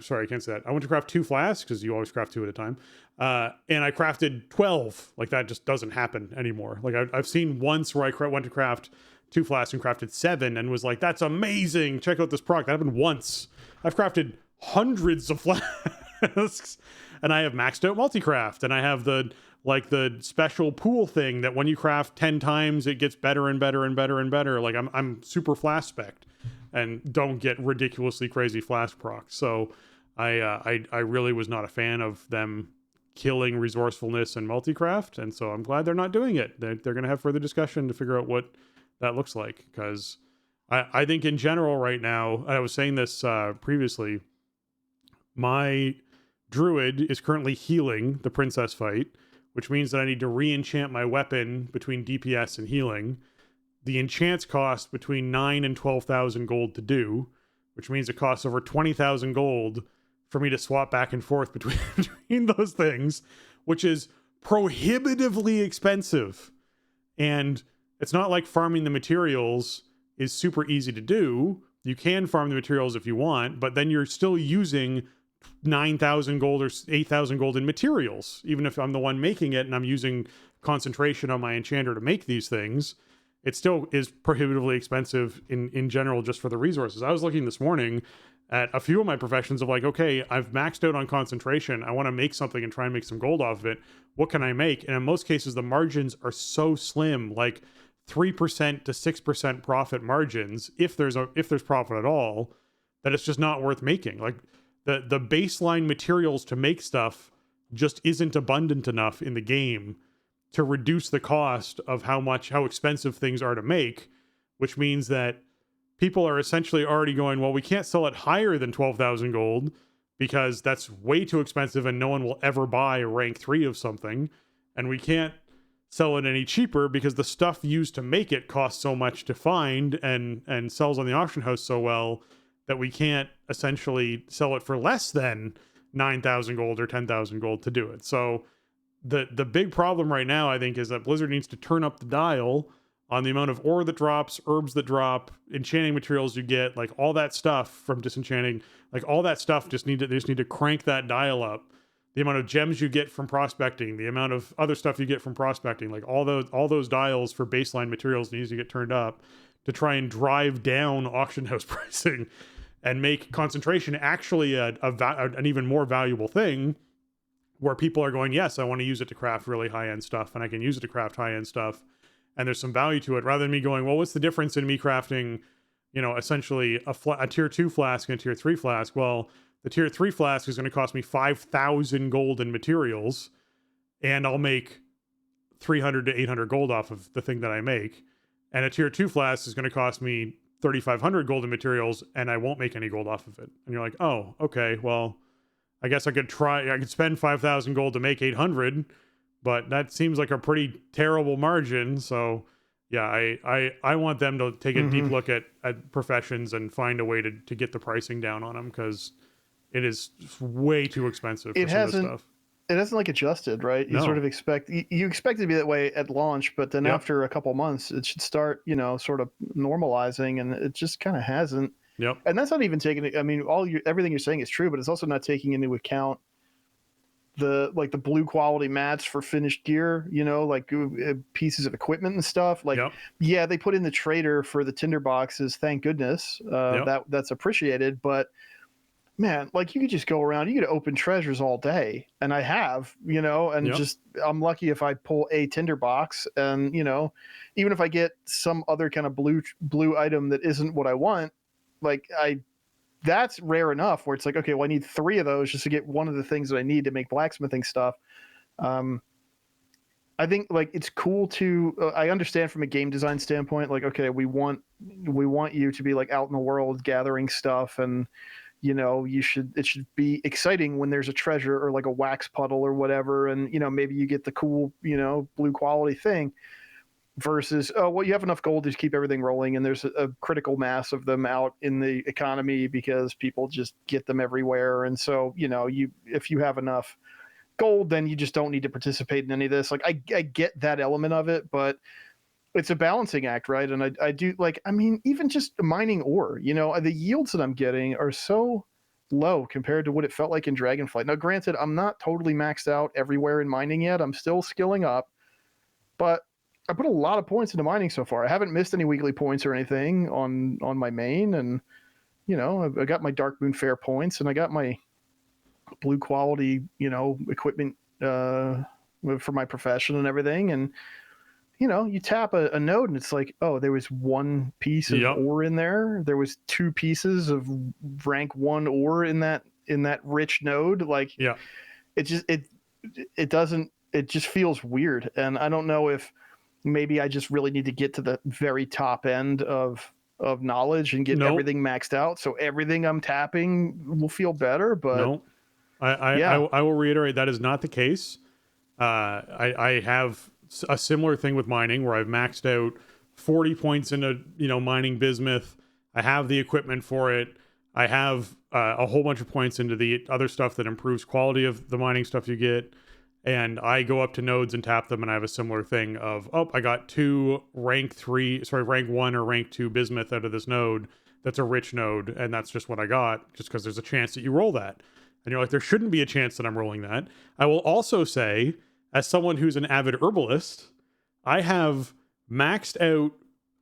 Sorry, I can't say that. I went to craft 2 flasks because you always craft 2 at a time. And I crafted 12. Like that just doesn't happen anymore. Like I've seen once where I went to craft 2 flasks and crafted 7 and was like, that's amazing. Check out this product. That happened once. I've crafted hundreds of flasks and I have maxed out multi-craft, and I have the special pool thing that when you craft 10 times, it gets better and better and better and better. Like I'm super flask spec'd and don't get ridiculously crazy flask procs. So I really was not a fan of them killing resourcefulness and multi-craft, and so I'm glad they're not doing it. They're going to have further discussion to figure out what that looks like, because I think in general right now, I was saying this previously, my druid is currently healing the princess fight, which means that I need to re-enchant my weapon between DPS and healing. The enchants cost between 9 and 12,000 gold to do, which means it costs over 20,000 gold for me to swap back and forth between those things, which is prohibitively expensive. And it's not like farming the materials is super easy to do. You can farm the materials if you want, but then you're still using 9,000 gold or 8,000 gold in materials. Even if I'm the one making it and I'm using concentration on my enchanter to make these things, it still is prohibitively expensive in general just for the resources. I was looking this morning at a few of my professions of like, okay, I've maxed out on concentration. I want to make something and try and make some gold off of it. What can I make? And in most cases, the margins are so slim, like 3% to 6% profit margins, if there's profit at all, that it's just not worth making. Like the baseline materials to make stuff just isn't abundant enough in the game to reduce the cost of how expensive things are to make, which means that people are essentially already going, well, we can't sell it higher than 12,000 gold because that's way too expensive and no one will ever buy a rank 3 of something. And we can't sell it any cheaper because the stuff used to make it costs so much to find and sells on the auction house so well that we can't essentially sell it for less than 9,000 gold or 10,000 gold to do it. So the big problem right now, I think, is that Blizzard needs to turn up the dial on the amount of ore that drops, herbs that drop, enchanting materials you get, like all that stuff from disenchanting, like all that stuff they just need to crank that dial up. The amount of gems you get from prospecting, the amount of other stuff you get from prospecting, like all those dials for baseline materials needs to get turned up to try and drive down auction house pricing and make concentration actually an even more valuable thing, where people are going, yes, I want to use it to craft really high-end stuff, and I can use it to craft high-end stuff, and there's some value to it, rather than me going, well, what's the difference in me crafting, essentially a tier 2 flask and a tier 3 flask? Well, the tier 3 flask is going to cost me 5,000 gold in materials, and I'll make 300 to 800 gold off of the thing that I make. And a tier 2 flask is going to cost me 3,500 gold in materials, and I won't make any gold off of it. And you're like, oh, okay, well, I guess I could spend 5,000 gold to make 800, but that seems like a pretty terrible margin. So yeah, I want them to take a deep look at professions and find a way to get the pricing down on them, because it is way too expensive for some of this stuff. It hasn't like adjusted, right? You sort of expect it to be that way at launch, but then after a couple months, it should start, sort of normalizing, and it just kind of hasn't. Yep. And that's not even taking. I mean, everything you're saying is true, but it's also not taking into account the blue quality mats for finished gear. Like pieces of equipment and stuff. Like, yeah, they put in the trader for the tinder boxes. Thank goodness. That's appreciated, but. Man, like you could just go around, you could open treasures all day, and I have, and just I'm lucky if I pull a tinderbox, and even if I get some other kind of blue item that isn't what I want, like that's rare enough where it's like, okay, well, I need 3 of those just to get one of the things that I need to make blacksmithing stuff. I think like it's cool to I understand from a game design standpoint, like, okay, we want you to be like out in the world gathering stuff, and it should be exciting when there's a treasure or like a wax puddle or whatever. And, maybe you get the cool, blue quality thing versus, oh, well, you have enough gold to keep everything rolling. And there's a critical mass of them out in the economy because people just get them everywhere. And so, if you have enough gold, then you just don't need to participate in any of this. Like I get that element of it, but it's a balancing act, right? And I do even just mining ore, the yields that I'm getting are so low compared to what it felt like in Dragonflight. Now, granted, I'm not totally maxed out everywhere in mining yet. I'm still skilling up, but I put a lot of points into mining so far. I haven't missed any weekly points or anything on my main. And, I got my Dark Moon Fair points, and I got my blue quality, equipment for my profession and everything. And, you tap a node and it's like, oh, there was 1 piece of ore in there. There was 2 pieces of rank 1 ore in that rich node. Like, it just feels weird. And I don't know if maybe I just really need to get to the very top end of knowledge and get everything maxed out. So everything I'm tapping will feel better, but I will reiterate that is not the case. I have a similar thing with mining where I've maxed out 40 points into, mining bismuth. I have the equipment for it. I have a whole bunch of points into the other stuff that improves quality of the mining stuff you get. And I go up to nodes and tap them, and I have a similar thing of, I got 2 rank 1 or rank 2 bismuth out of this node. That's a rich node. And that's just what I got, just because there's a chance that you roll that. And you're like, there shouldn't be a chance that I'm rolling that. I will also say, as someone who's an avid herbalist, I have maxed out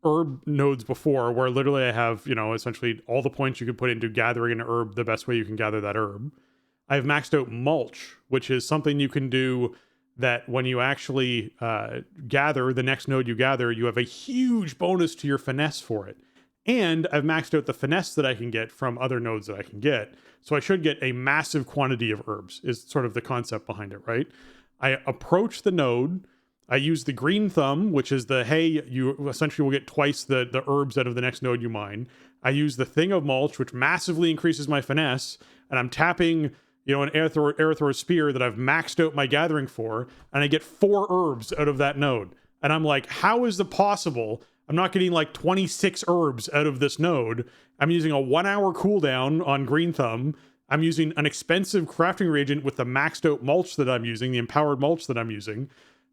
herb nodes before, where literally I have, essentially all the points you could put into gathering an herb the best way you can gather that herb. I've maxed out mulch, which is something you can do that when you actually gather the next node you gather, you have a huge bonus to your finesse for it. And I've maxed out the finesse that I can get from other nodes that I can get. So I should get a massive quantity of herbs, is sort of the concept behind it, right? I approach the node. I use the green thumb, which is you essentially will get twice the herbs out of the next node you mine. I use the thing of mulch, which massively increases my finesse, and I'm tapping, an Erythor spear that I've maxed out my gathering for, and I get 4 herbs out of that node. And I'm like, how is it possible? I'm not getting like 26 herbs out of this node. I'm using a 1-hour cooldown on green thumb. I'm using an expensive crafting reagent with the maxed out mulch that I'm using, the empowered mulch that I'm using.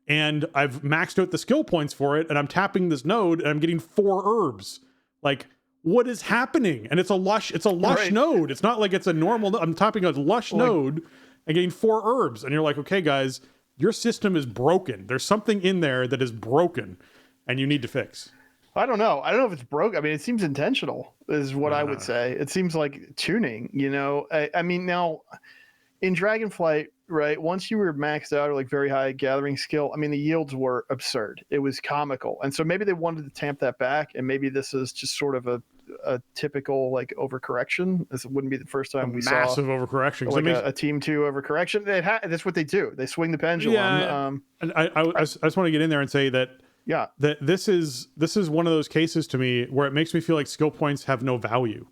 and I've maxed out the skill points for it, and I'm tapping this node and I'm getting 4 herbs. Like, what is happening? And it's a lush Right. node. It's not like it's a normal, I'm tapping a lush node and getting 4 herbs. And you're like, okay, guys, your system is broken. There's something in there that is broken and you need to fix. I don't know if it's broke. I mean, it seems intentional is what I would say. It seems like tuning, you know. I mean, now in Dragonflight, right, once you were maxed out or like very high gathering skill, I mean, the yields were absurd. It was comical. And so maybe they wanted to tamp that back, and maybe this is just sort of a typical like overcorrection. This wouldn't be the first time we saw massive overcorrection. like a team 2 overcorrection. That's what they do. They swing the pendulum. Yeah, and I just want to get in there and say that that this is one of those cases to me where it makes me feel like skill points have no value.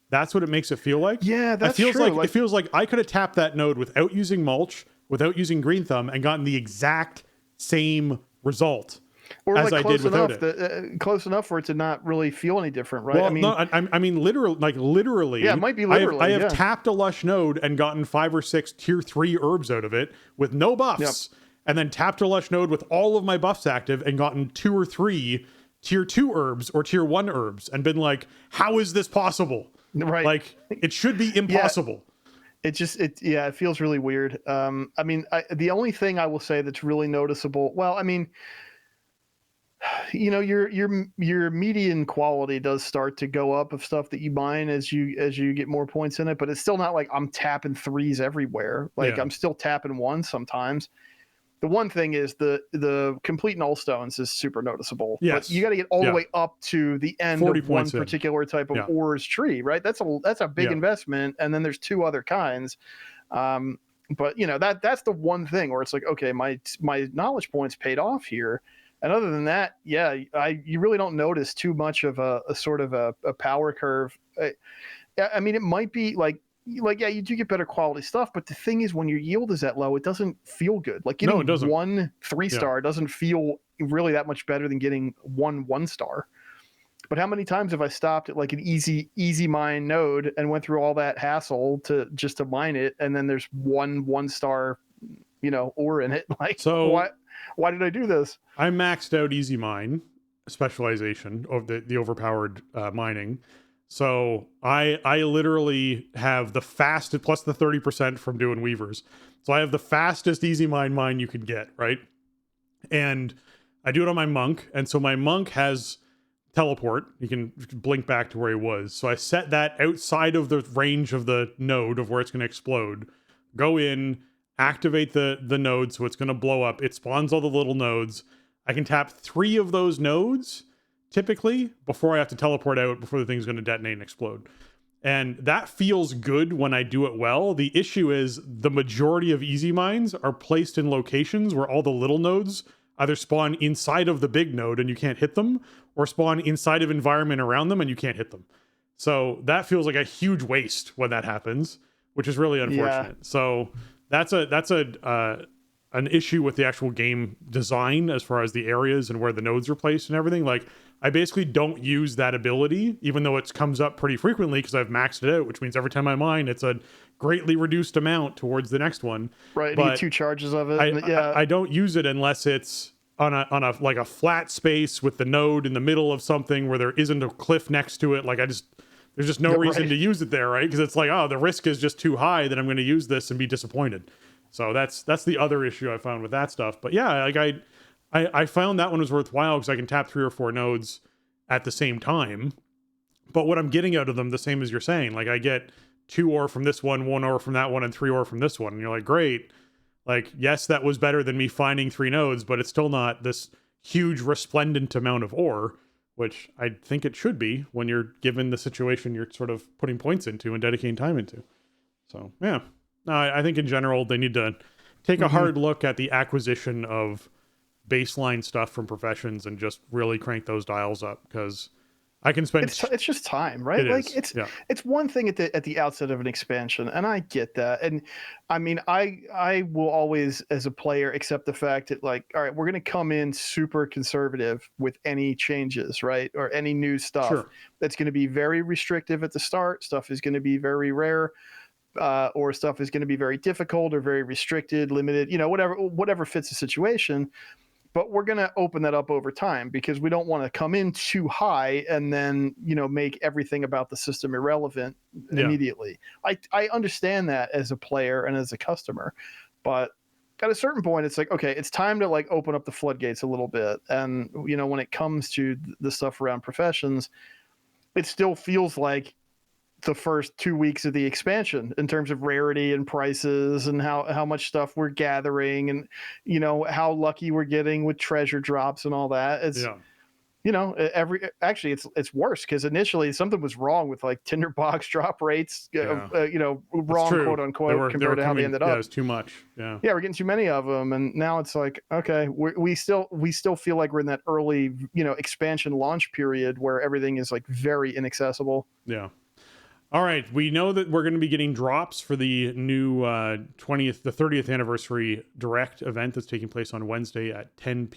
That's what it makes it feel like. Yeah, that's true. like, it feels like I could have tapped that node without using mulch, without using green thumb, and gotten the exact same result or as like I did without it. Close enough for it to not really feel any different, right? Well, I mean, no, I mean literally. Yeah, it might be literally. I have tapped a lush node and gotten 5 or 6 tier 3 herbs out of it with no buffs, and then tapped a lush node with all of my buffs active and gotten 2 or 3 tier 2 herbs or tier 1 herbs and been like, how is this possible? Right. Like, it should be impossible. It feels really weird. I mean, the only thing I will say that's really noticeable, well, I mean, you know, your median quality does start to go up of stuff that you mine as you get more points in it, but it's still not like I'm tapping 3s everywhere. Like I'm still tapping 1s sometimes. The one thing is the complete null stones is super noticeable. Yes. But you got to get all the way up to the end of one particular type of ores tree, right? That's a big investment, and then there's 2 other kinds. But you know, that's the one thing where it's like, okay, my knowledge points paid off here. And other than that, you really don't notice too much of a sort of a power curve. I mean, it might be like you do get better quality stuff, but the thing is, when your yield is that low, it doesn't feel good. Like getting 1 3-star doesn't feel really that much better than getting 1 1-star. But how many times have I stopped at like an easy mine node and went through all that hassle to mine it, and then there's 1 1-star, you know, ore in it? Like, so why did I do this? I maxed out easy mine specialization of the overpowered mining. So I literally have the fastest, plus the 30% from doing weavers. So I have the fastest easy mine you can get, right? And I do it on my monk. And so my monk has teleport. You can blink back to where he was. So I set that outside of the range of the node of where it's going to explode. Go in, activate the node so it's going to blow up. It spawns all the little nodes. I can tap 3 of those nodes typically before I have to teleport out, before the thing's going to detonate and explode. And that feels good when I do it well. The issue is the majority of easy mines are placed in locations where all the little nodes either spawn inside of the big node and you can't hit them, or spawn inside of environment around them and you can't hit them. So that feels like a huge waste when that happens, which is really unfortunate. Yeah. So that's an issue with the actual game design as far as the areas and where the nodes are placed and everything. Like, I basically don't use that ability, even though it comes up pretty frequently because I've maxed it out, which means every time I mine, it's a greatly reduced amount towards the next one. Right, but you get 2 charges of it. I don't use it unless it's on a like a flat space with the node in the middle of something where there isn't a cliff next to it. Like, there's just no reason to use it there, right? Because it's like, oh, the risk is just too high that I'm going to use this and be disappointed. So that's the other issue I found with that stuff. But yeah, like I found that one was worthwhile because I can tap 3 or 4 nodes at the same time. But what I'm getting out of them, the same as you're saying, like I get 2 ore from this one, 1 ore from that one, and 3 ore from this one. And you're like, great. Like, yes, that was better than me finding 3 nodes, but it's still not this huge resplendent amount of ore, which I think it should be when you're given the situation you're sort of putting points into and dedicating time into. So yeah, no, I think in general, they need to take a hard look at the acquisition of baseline stuff from professions and just really crank those dials up, because I can spend. It's just time, right? It's one thing at the outset of an expansion, and I get that. And I mean, I will always, as a player, accept the fact that, like, all right, we're going to come in super conservative with any changes, right, or any new stuff. Sure. That's going to be very restrictive at the start. Stuff is going to be very rare. Or stuff is going to be very difficult or very restricted, limited, you know, whatever fits the situation. but we're going to open that up over time because we don't want to come in too high and then, make everything about the system irrelevant immediately. I understand that as a player and as a customer, but at a certain point, it's like, okay, it's time to like open up the floodgates a little bit. And, when it comes to the stuff around professions, it still feels like the first 2 weeks of the expansion in terms of rarity and prices and how much stuff we're gathering and, how lucky we're getting with treasure drops and all that. It's, it's worse because initially something was wrong with like Tinderbox drop rates, wrong, quote unquote, compared to how they ended up. Yeah, it's too much. Yeah, we're getting too many of them, and now it's like, okay, we still feel like we're in that early, expansion launch period where everything is like very inaccessible. Yeah. All right, we know that we're going to be getting drops for the new 30th anniversary direct event that's taking place on Wednesday at 10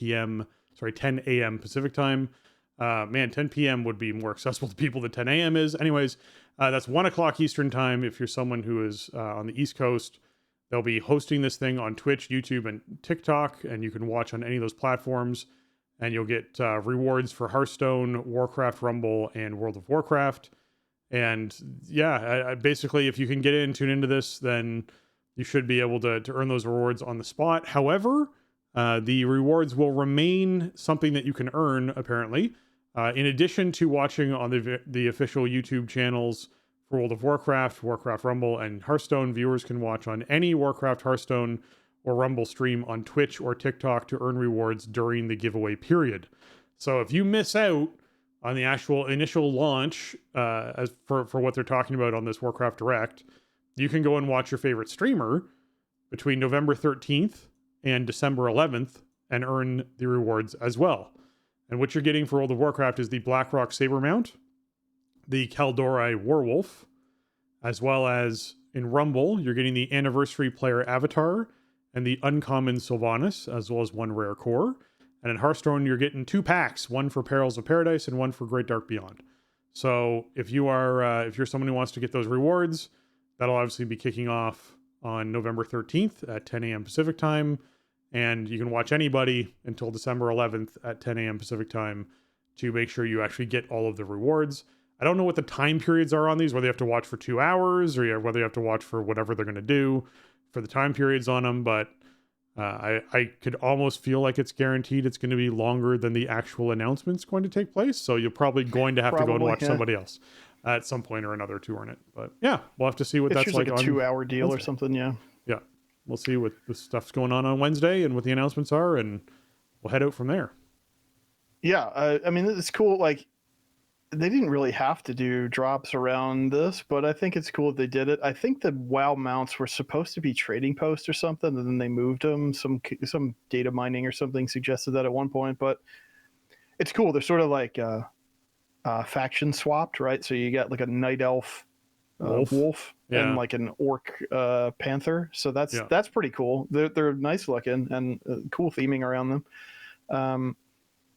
a.m. Pacific time. 10 p.m. would be more accessible to people than 10 a.m. is. Anyways, that's 1 o'clock Eastern time. If you're someone who is on the East Coast, they'll be hosting this thing on Twitch, YouTube, and TikTok, and you can watch on any of those platforms, and you'll get rewards for Hearthstone, Warcraft, Rumble, and World of Warcraft. And yeah, basically, if you can get in, tune into this, then you should be able to earn those rewards on the spot. However, the rewards will remain something that you can earn, apparently. In addition to watching on the official YouTube channels for World of Warcraft, Warcraft Rumble, and Hearthstone, viewers can watch on any Warcraft, Hearthstone, or Rumble stream on Twitch or TikTok to earn rewards during the giveaway period. So if you miss out on the actual initial launch, as for what they're talking about on this Warcraft Direct, you can go and watch your favorite streamer between November 13th and December 11th and earn the rewards as well. And what you're getting for World of Warcraft is the Blackrock Saber Mount, the Kaldori Werewolf, as well as in Rumble, you're getting the Anniversary Player Avatar and the Uncommon Sylvanas, as well as one Rare Core. And in Hearthstone, you're getting 2 packs, one for Perils of Paradise and one for Great Dark Beyond. So if you're someone who wants to get those rewards, that'll obviously be kicking off on November 13th at 10 a.m. Pacific time. And you can watch anybody until December 11th at 10 a.m. Pacific time to make sure you actually get all of the rewards. I don't know what the time periods are on these, whether you have to watch for 2 hours or whether you have to watch for whatever they're going to do for the time periods on them, but I could almost feel like it's guaranteed it's going to be longer than the actual announcement's going to take place. So you're probably going to have to go and watch somebody else at some point or another to earn it. But yeah, we'll have to see what that's like. It's like a 2-hour deal Wednesday. Or something. Yeah. Yeah. We'll see what the stuff's going on Wednesday and what the announcements are, and we'll head out from there. Yeah. I mean, it's cool. Like, they didn't really have to do drops around this, but I think it's cool that they did it. I think the WoW mounts were supposed to be trading posts or something, and then they moved them. Some data mining or something suggested that at one point, but it's cool. They're sort of like faction swapped, right? So you got like a night elf wolf and like an orc panther. So that's pretty cool. They're nice looking and cool theming around them.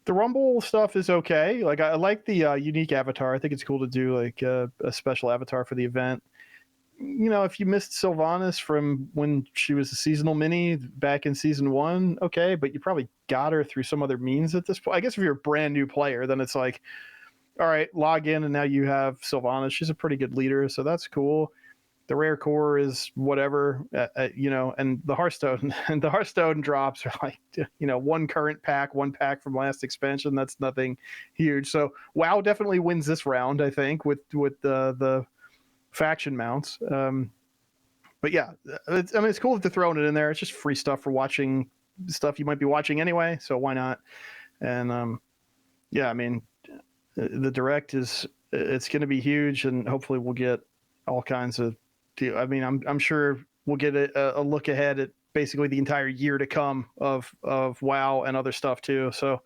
The Rumble stuff is okay. Like, I like the unique avatar. I think it's cool to do like a special avatar for the event. If you missed Sylvanas from when she was a seasonal mini back in season 1, okay, but you probably got her through some other means at this point. I guess if you're a brand new player, then it's like, all right, log in and now you have Sylvanas. She's a pretty good leader, so that's cool. The Rare Core is whatever, and the Hearthstone drops are like, one current pack, 1 pack from last expansion. That's nothing huge. So WoW definitely wins this round, I think, with the faction mounts. But yeah, it's cool that they're throwing it in there. It's just free stuff for watching stuff you might be watching anyway. So why not? And the direct it's going to be huge, and hopefully we'll get all kinds of. I mean, I'm sure we'll get a look ahead at basically the entire year to come of WoW and other stuff too. So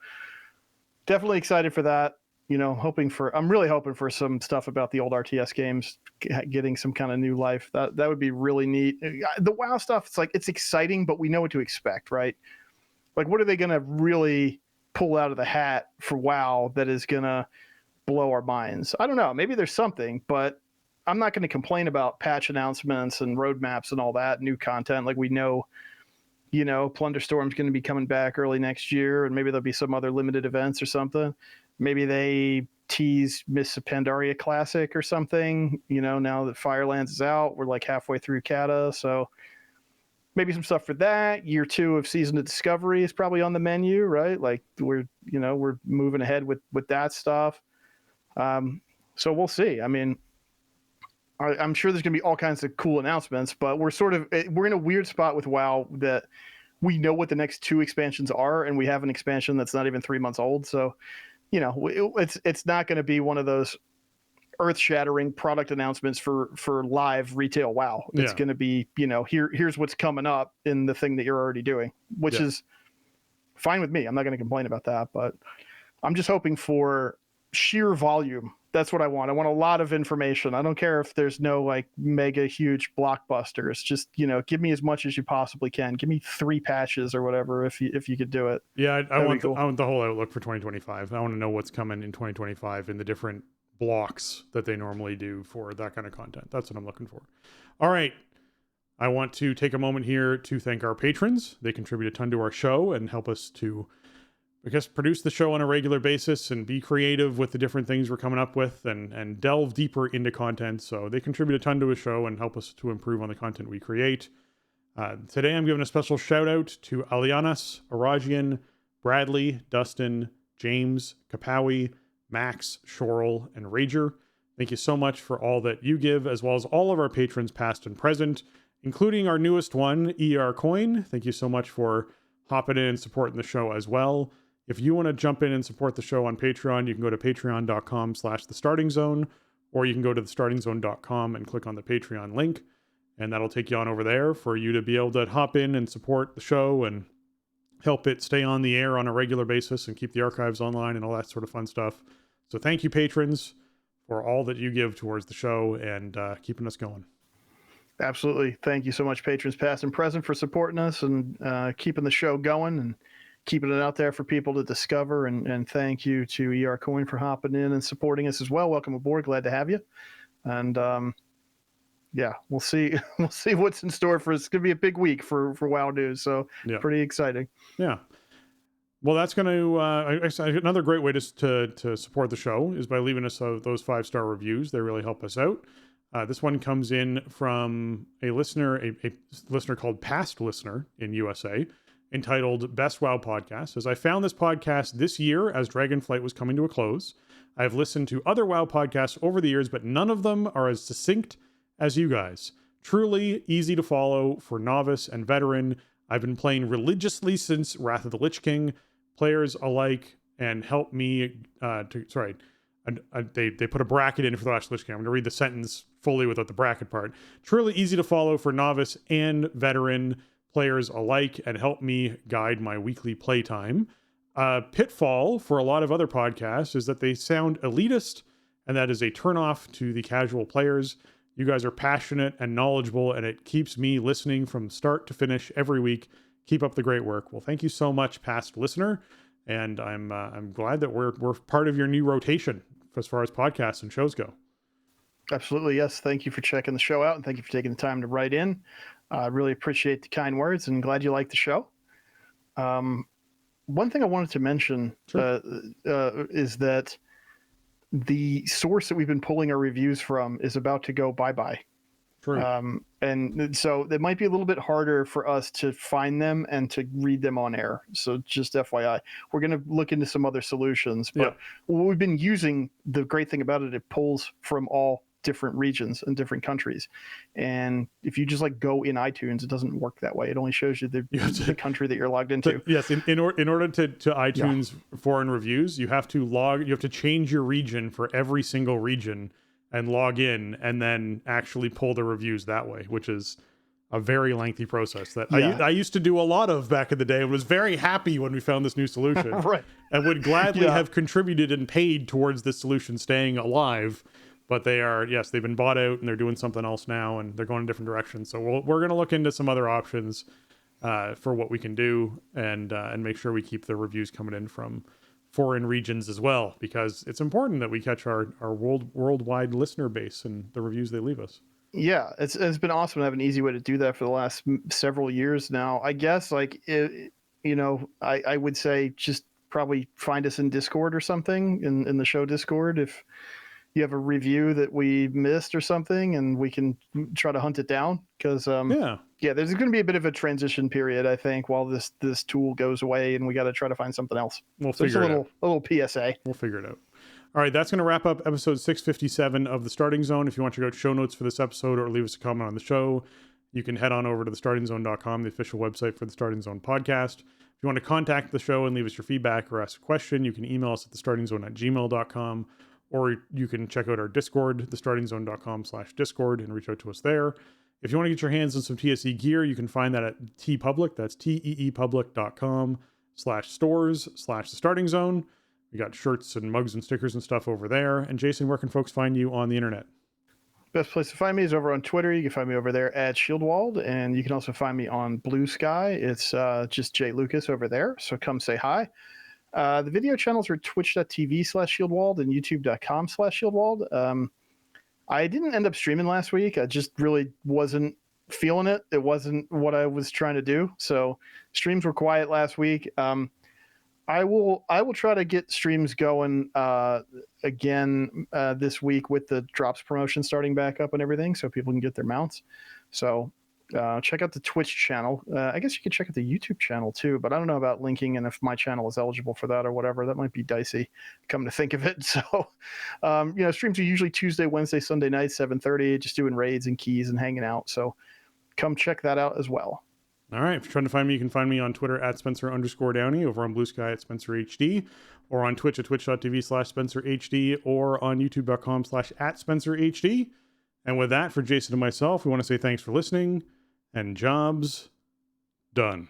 definitely excited for that. I'm really hoping for some stuff about the old RTS games getting some kind of new life. That would be really neat. The WoW stuff, it's like, it's exciting, but we know what to expect, right? Like, what are they going to really pull out of the hat for WoW that is going to blow our minds? I don't know. Maybe there's something, but I'm not going to complain about patch announcements and roadmaps and all that new content. Like, we know Plunderstorm's going to be coming back early next year, and maybe there'll be some other limited events or something. Maybe they tease Miss Pandaria Classic or something. Now that Firelands is out, we're like halfway through Kata, so maybe some stuff for that. Year 2 of Season of Discovery is probably on the menu, right? Like we're moving ahead with that stuff. So we'll see. I mean, I'm sure there's going to be all kinds of cool announcements, but we're in a weird spot with WoW that we know what the next 2 expansions are, and we have an expansion that's not even 3 months old. So, it's not going to be one of those earth-shattering product announcements for live retail WoW. It's going to be, here's what's coming up in the thing that you're already doing, which is fine with me. I'm not going to complain about that, but I'm just hoping for sheer volume. That's what I want. I want a lot of information. I don't care if there's no like mega huge blockbusters. Just, give me as much as you possibly can. Give me 3 patches or whatever if you could do it. Yeah, I want the whole outlook for 2025. I want to know what's coming in 2025 in the different blocks that they normally do for that kind of content. That's what I'm looking for. All right. I want to take a moment here to thank our patrons. They contribute a ton to our show and help us to, I guess, produce the show on a regular basis and be creative with the different things we're coming up with and delve deeper into content. So they contribute a ton to a show and help us to improve on the content we create. Today I'm giving a special shout out to Alianas, Arajian, Bradley, Dustin, James, Kapawi, Max, Shorel, and Rager. Thank you so much for all that you give, as well as all of our patrons past and present, including our newest one, ER Coin. Thank you so much for hopping in and supporting the show as well. If you want to jump in and support the show on Patreon, you can go to patreon.com/thestartingzone, or you can go to thestartingzone.com and click on the Patreon link, and that'll take you on over there for you to be able to hop in and support the show and help it stay on the air on a regular basis and keep the archives online and all that sort of fun stuff. So thank you, patrons, for all that you give towards the show and keeping us going. Absolutely. Thank you so much, patrons past and present, for supporting us and keeping the show going and keeping it out there for people to discover. And thank you to ER Coin for hopping in and supporting us as well. Welcome aboard. Glad to have you. And we'll see. We'll see what's in store for us. It's going to be a big week for WoW news. So pretty exciting. Yeah. Well, that's going to another great way to support the show is by leaving us those 5-star reviews. They really help us out. This one comes in from a listener called Past Listener in USA, entitled Best WoW Podcast. As I found this podcast this year as Dragonflight was coming to a close. I have listened to other WoW podcasts over the years, but none of them are as succinct as you guys. Truly easy to follow for novice and veteran. I've been playing religiously since Wrath of the Lich King. Players alike and help me they put a bracket in for the last Lich King. I'm going to read the sentence fully without the bracket part. Truly easy to follow for novice and veteran players alike and help me guide my weekly playtime. Pitfall for a lot of other podcasts is that they sound elitist, and that is a turnoff to the casual players. You guys are passionate and knowledgeable, and it keeps me listening from start to finish every week. Keep up the great work. Well, thank you so much, Past Listener, and I'm glad that we're part of your new rotation as far as podcasts and shows go. Absolutely, yes. Thank you for checking the show out, and thank you for taking the time to write in. I really appreciate the kind words, and glad you like the show. One thing I wanted to mention is that the source that we've been pulling our reviews from is about to go bye-bye. True. And so it might be a little bit harder for us to find them and to read them on air. So just FYI, we're going to look into some other solutions. But we've been using, the great thing about it, it pulls from all different regions and different countries. And if you just like go in iTunes, it doesn't work that way. It only shows you the country that you're logged into. Yes, in order to iTunes foreign reviews, you have to change your region for every single region and log in and then actually pull the reviews that way, which is a very lengthy process that I used to do a lot of back in the day and was very happy when we found this new solution. Right. And would gladly have contributed and paid towards this solution staying alive. But they've been bought out and they're doing something else now and they're going in different directions. So we're going to look into some other options for what we can do and make sure we keep the reviews coming in from foreign regions as well, because it's important that we catch our worldwide listener base and the reviews they leave us. Yeah, it's been awesome to have an easy way to do that for the last several years now. I guess I would say just probably find us in Discord or something in the show Discord if you have a review that we missed or something, and we can try to hunt it down because yeah, there's going to be a bit of a transition period, I think, while this tool goes away, and we got to try to find something else. We'll figure it out. A little PSA. We'll figure it out. All right, that's going to wrap up episode 657 of The Starting Zone. If you want to go to show notes for this episode or leave us a comment on the show, you can head on over to thestartingzone.com, the official website for the Starting Zone podcast. If you want to contact the show and leave us your feedback or ask a question, you can email us at thestartingzone@gmail.com, or you can check out our Discord, thestartingzone.com/Discord, and reach out to us there. If you want to get your hands on some TSE gear, you can find that at TeePublic. That's teepublic.com/stores/thestartingzone. We got shirts and mugs and stickers and stuff over there. And Jason, where can folks find you on the internet? Best place to find me is over on Twitter. You can find me over there at Shieldwald, and you can also find me on Blue Sky. It's just Jay Lucas over there, so come say hi. The video channels are twitch.tv/Shieldwald and youtube.com/Shieldwald. I didn't end up streaming last week. I just really wasn't feeling it. It wasn't what I was trying to do. So streams were quiet last week. I will try to get streams going again this week with the drops promotion starting back up and everything, so people can get their mounts. So check out the Twitch channel. I guess you could check out the YouTube channel too, but I don't know about linking and if my channel is eligible for that or whatever. That might be dicey, come to think of it. So streams are usually Tuesday, Wednesday, Sunday night, 7:30, just doing raids and keys and hanging out. So come check that out as well. All right. If you're trying to find me, you can find me on Twitter at Spencer_Downey, over on Blue Sky at SpencerHD, or on Twitch at twitch.tv/SpencerHD, or on youtube.com/@SpencerHD. And with that, for Jason and myself, we want to say thanks for listening, and jobs done.